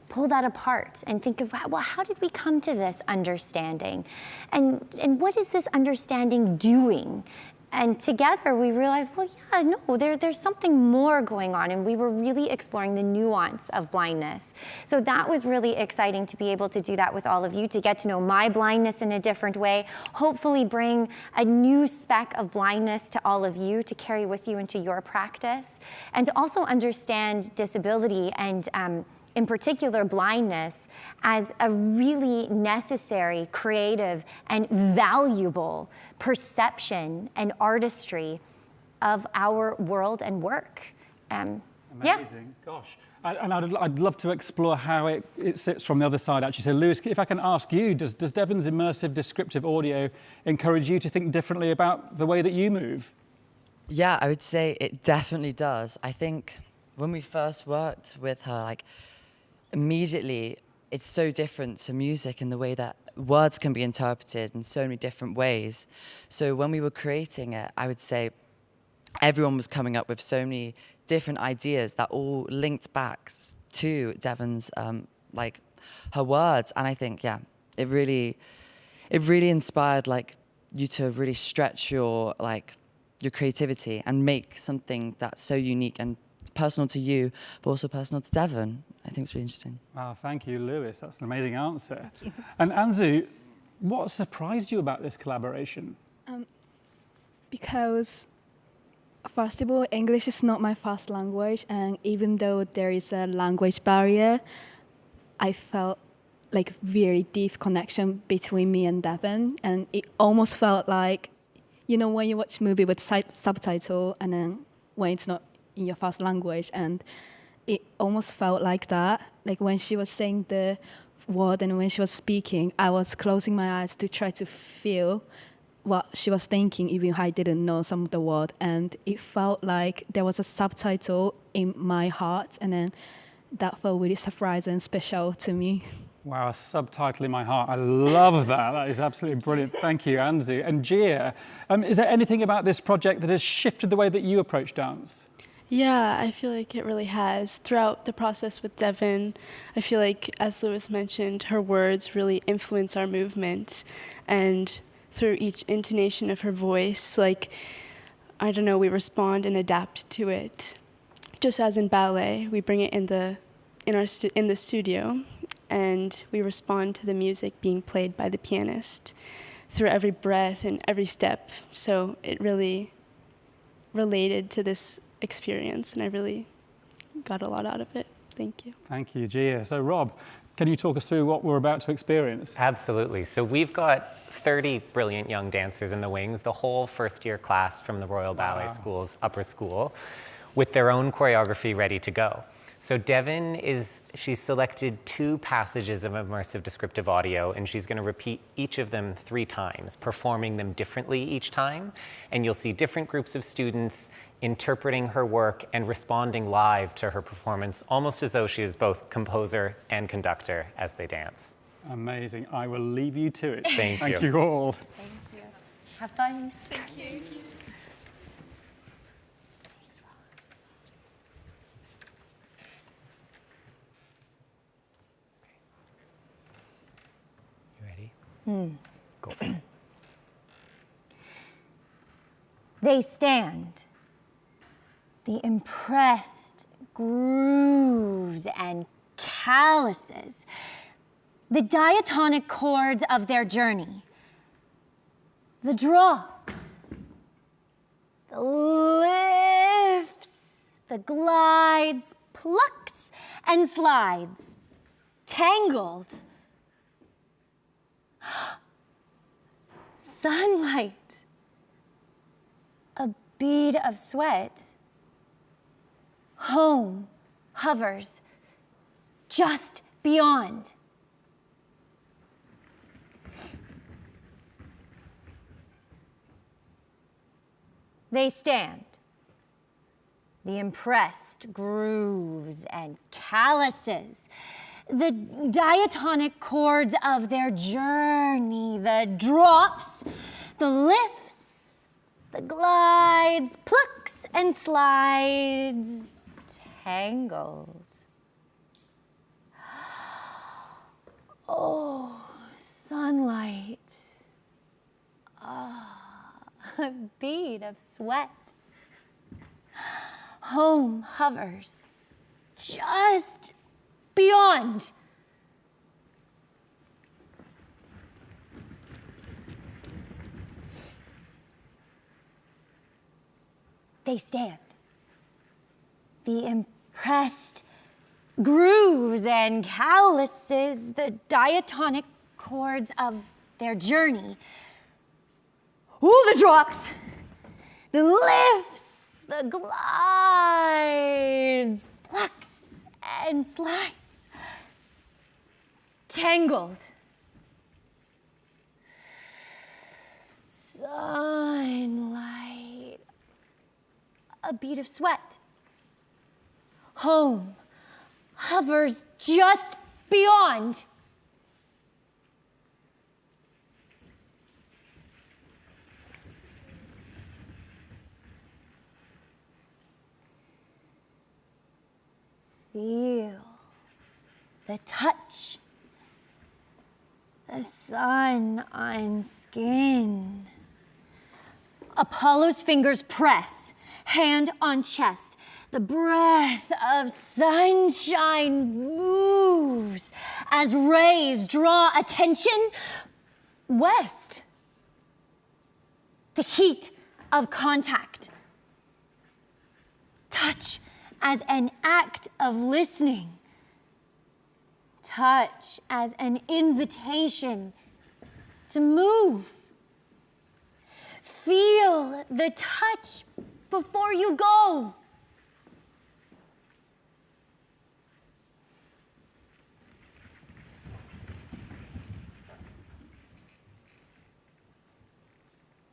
pull that apart and think of, well, how did we come to this understanding? And what is this understanding doing? And together we realized, well, yeah, no, there's something more going on, and we were really exploring the nuance of blindness. So that was really exciting to be able to do that with all of you, to get to know my blindness in a different way, hopefully bring a new speck of blindness to all of you to carry with you into your practice, and to also understand disability and in particular blindness as a really necessary, creative, and valuable perception and artistry of our world and work. Amazing, gosh. And I'd love to explore how it sits from the other side, actually. So Lewis, if I can ask you, does Devon's immersive descriptive audio encourage you to think differently about the way that you move? Yeah, I would say it definitely does. I think when we first worked with her, immediately it's so different to music in the way that words can be interpreted in so many different ways. So when we were creating it, I would say everyone was coming up with so many different ideas that all linked back to Devon's, her words. And I think, yeah, it really inspired you to really stretch your creativity and make something that's so unique and personal to you, but also personal to Devon. I think it's really interesting. Wow, thank you, Lewis. That's an amazing answer. And Anzu, what surprised you about this collaboration? Because, first of all, English is not my first language, and even though there is a language barrier, I felt like very deep connection between me and Devon, and it almost felt like, when you watch a movie with subtitle, and then when it's not in your first language, and it almost felt like that. Like when she was saying the word and when she was speaking, I was closing my eyes to try to feel what she was thinking, even if I didn't know some of the word. And it felt like there was a subtitle in my heart, and then that felt really surprising and special to me. Wow, a subtitle in my heart. I love that. That is absolutely brilliant. Thank you, Anzu. And Gia, is there anything about this project that has shifted the way that you approach dance? Yeah, I feel like it really has. Throughout the process with Devon, I feel like, as Lewis mentioned, her words really influence our movement. And through each intonation of her voice, we respond and adapt to it. Just as in ballet, we bring it in the studio, and we respond to the music being played by the pianist through every breath and every step. So it really related to this experience, and I really got a lot out of it. Thank you. Thank you, Gia. So Rob, can you talk us through what we're about to experience? Absolutely. So we've got 30 brilliant young dancers in the wings, the whole first-year class from the Royal Ballet School's upper school. with their own choreography ready to go. So Devon she's selected 2 passages of immersive descriptive audio, and she's gonna repeat each of them 3 times, performing them differently each time. And you'll see different groups of students interpreting her work and responding live to her performance, almost as though she is both composer and conductor as they dance. Amazing. I will leave you to it. Thank you. Thank you all. Thank you. Have fun. Thank you. Go for it. They stand, the impressed grooves and calluses, the diatonic chords of their journey, the drops, the lifts, the glides, plucks, and slides, tangled. Sunlight, a bead of sweat. Home hovers just beyond. They stand, the impressed grooves and calluses, the diatonic chords of their journey, the drops, the lifts, the glides, plucks, and slides, tangled. Oh, sunlight. A bead of sweat. Home hovers just beyond. They stand, the impressed grooves and calluses, the diatonic chords of their journey. Ooh, the drops, the lifts, the glides, plucks, and slides. Tangled. Sunlight. A bead of sweat. Home hovers just beyond. Feel the touch, the sun on skin. Apollo's fingers press, hand on chest. The breath of sunshine moves as rays draw attention west. The heat of contact. Touch as an act of listening. Touch as an invitation to move. Feel the touch before you go.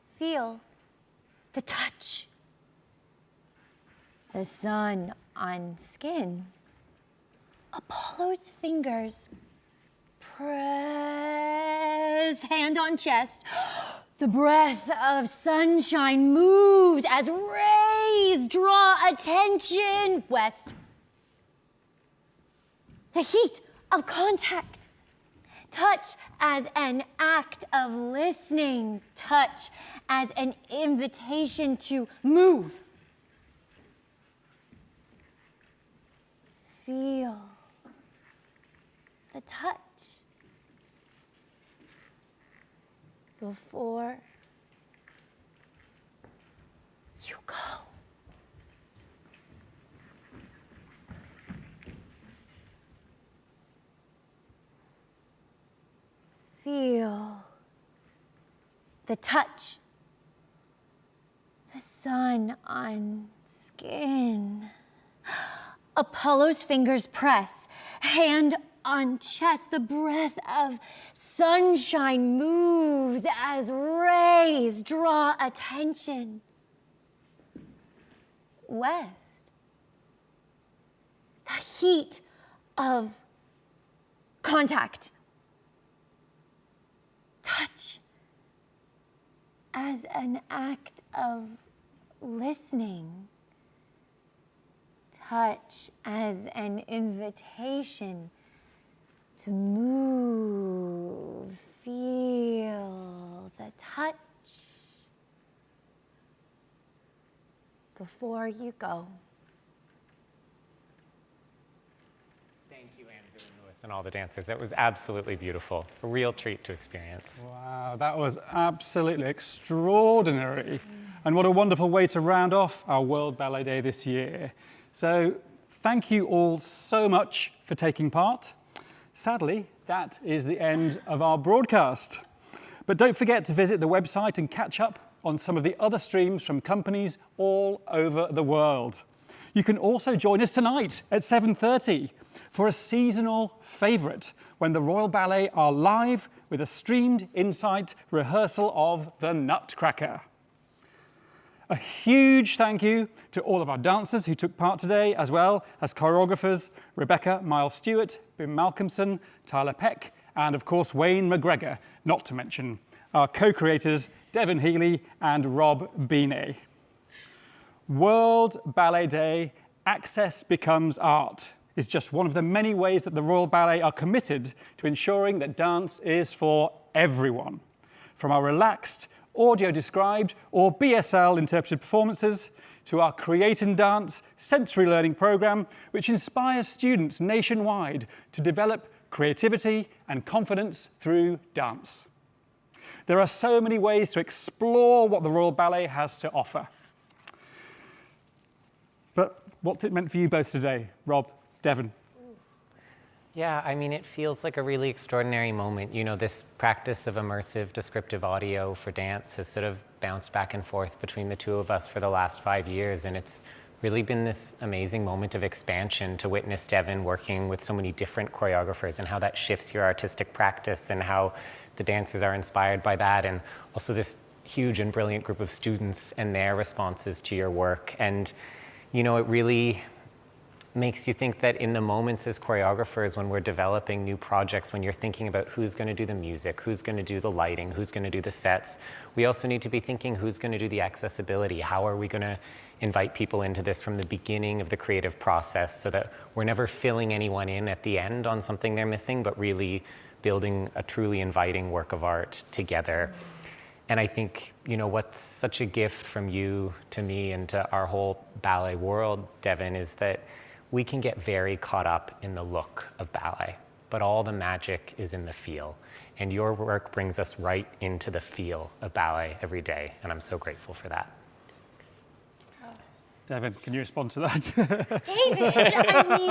Feel the touch. The sun on skin. Apollo's fingers press, hand on chest. The breath of sunshine moves as rays draw attention west. The heat of contact. Touch as an act of listening. Touch as an invitation to move. Feel the touch before you go. Feel the touch, The sun on skin. Apollo's fingers press, hand on chest. The breath of sunshine moves as rays draw attention. West. The heat of contact. Touch as an act of listening. Touch as an invitation to move. Feel the touch before you go. Thank you, Anzu and Lewis and all the dancers. That was absolutely beautiful. A real treat to experience. Wow, that was absolutely extraordinary. And what a wonderful way to round off our World Ballet Day this year. So thank you all so much for taking part. Sadly, that is the end of our broadcast. But don't forget to visit the website and catch up on some of the other streams from companies all over the world. You can also join us tonight at 7:30 for a seasonal favourite when the Royal Ballet are live with a streamed insight rehearsal of The Nutcracker. A huge thank you to all of our dancers who took part today, as well as choreographers Rebecca Myles Stewart, Malcomson, Tyler Peck, and of course Wayne McGregor, not to mention our co-creators Devon Heeley and Rob Binet. World Ballet Day, Access Becomes Art, is just one of the many ways that the Royal Ballet are committed to ensuring that dance is for everyone. From our relaxed, audio-described or BSL interpreted performances to our Create and Dance sensory learning programme, which inspires students nationwide to develop creativity and confidence through dance. There are so many ways to explore what the Royal Ballet has to offer. But what's it meant for you both today, Rob, Devon? Yeah, I mean, it feels like a really extraordinary moment. You know, this practice of immersive descriptive audio for dance has sort of bounced back and forth between the two of us for the last 5 years, and it's really been this amazing moment of expansion to witness Devon working with so many different choreographers and how that shifts your artistic practice and how the dancers are inspired by that, and also this huge and brilliant group of students and their responses to your work. And, you know, it really makes you think that in the moments as choreographers, when we're developing new projects, when you're thinking about who's going to do the music, who's going to do the lighting, who's going to do the sets, we also need to be thinking who's going to do the accessibility. How are we going to invite people into this from the beginning of the creative process so that we're never filling anyone in at the end on something they're missing, but really building a truly inviting work of art together. And I think, you know, what's such a gift from you to me and to our whole ballet world, Devon, is that we can get very caught up in the look of ballet, but all the magic is in the feel. And your work brings us right into the feel of ballet every day, and I'm so grateful for that. Devon, can you respond to that? David, I mean,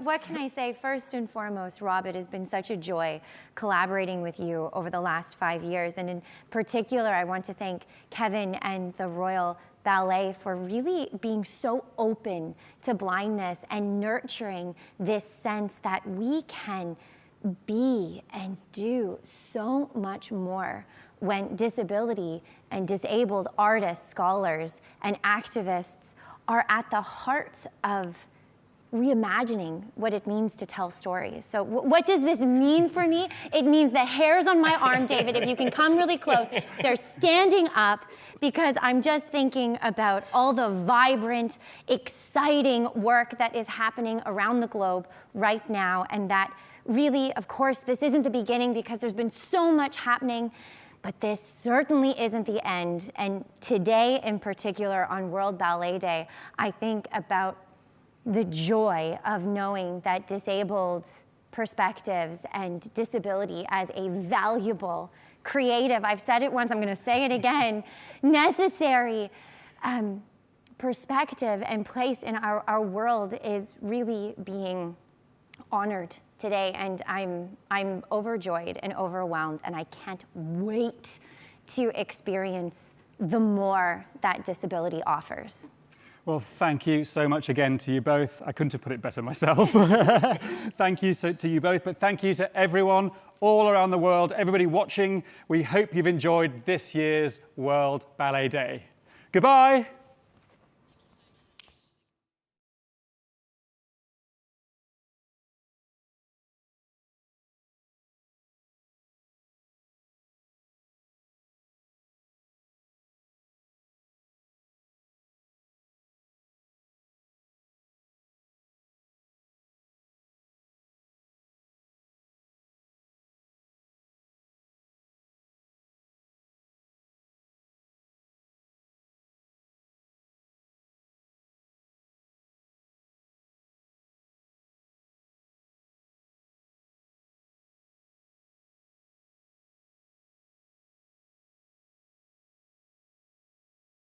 what can I say? First and foremost, Rob, it has been such a joy collaborating with you over the last 5 years. And in particular, I want to thank Kevin and the Royal Ballet for really being so open to blindness and nurturing this sense that we can be and do so much more when disability and disabled artists, scholars, and activists are at the heart of reimagining what it means to tell stories. So what does this mean for me? It means the hairs on my arm, David, if you can come really close, they're standing up because I'm just thinking about all the vibrant, exciting work that is happening around the globe right now. And that really, of course, this isn't the beginning because there's been so much happening, but this certainly isn't the end. And today in particular on World Ballet Day, I think about the joy of knowing that disabled perspectives and disability as a valuable, creative, I've said it once, I'm gonna say it again, necessary perspective and place in our world is really being honored today. And I'm overjoyed and overwhelmed, and I can't wait to experience the more that disability offers. Well, thank you so much again to you both. I couldn't have put it better myself. Thank you to you both, but thank you to everyone all around the world, everybody watching. We hope you've enjoyed this year's World Ballet Day. Goodbye.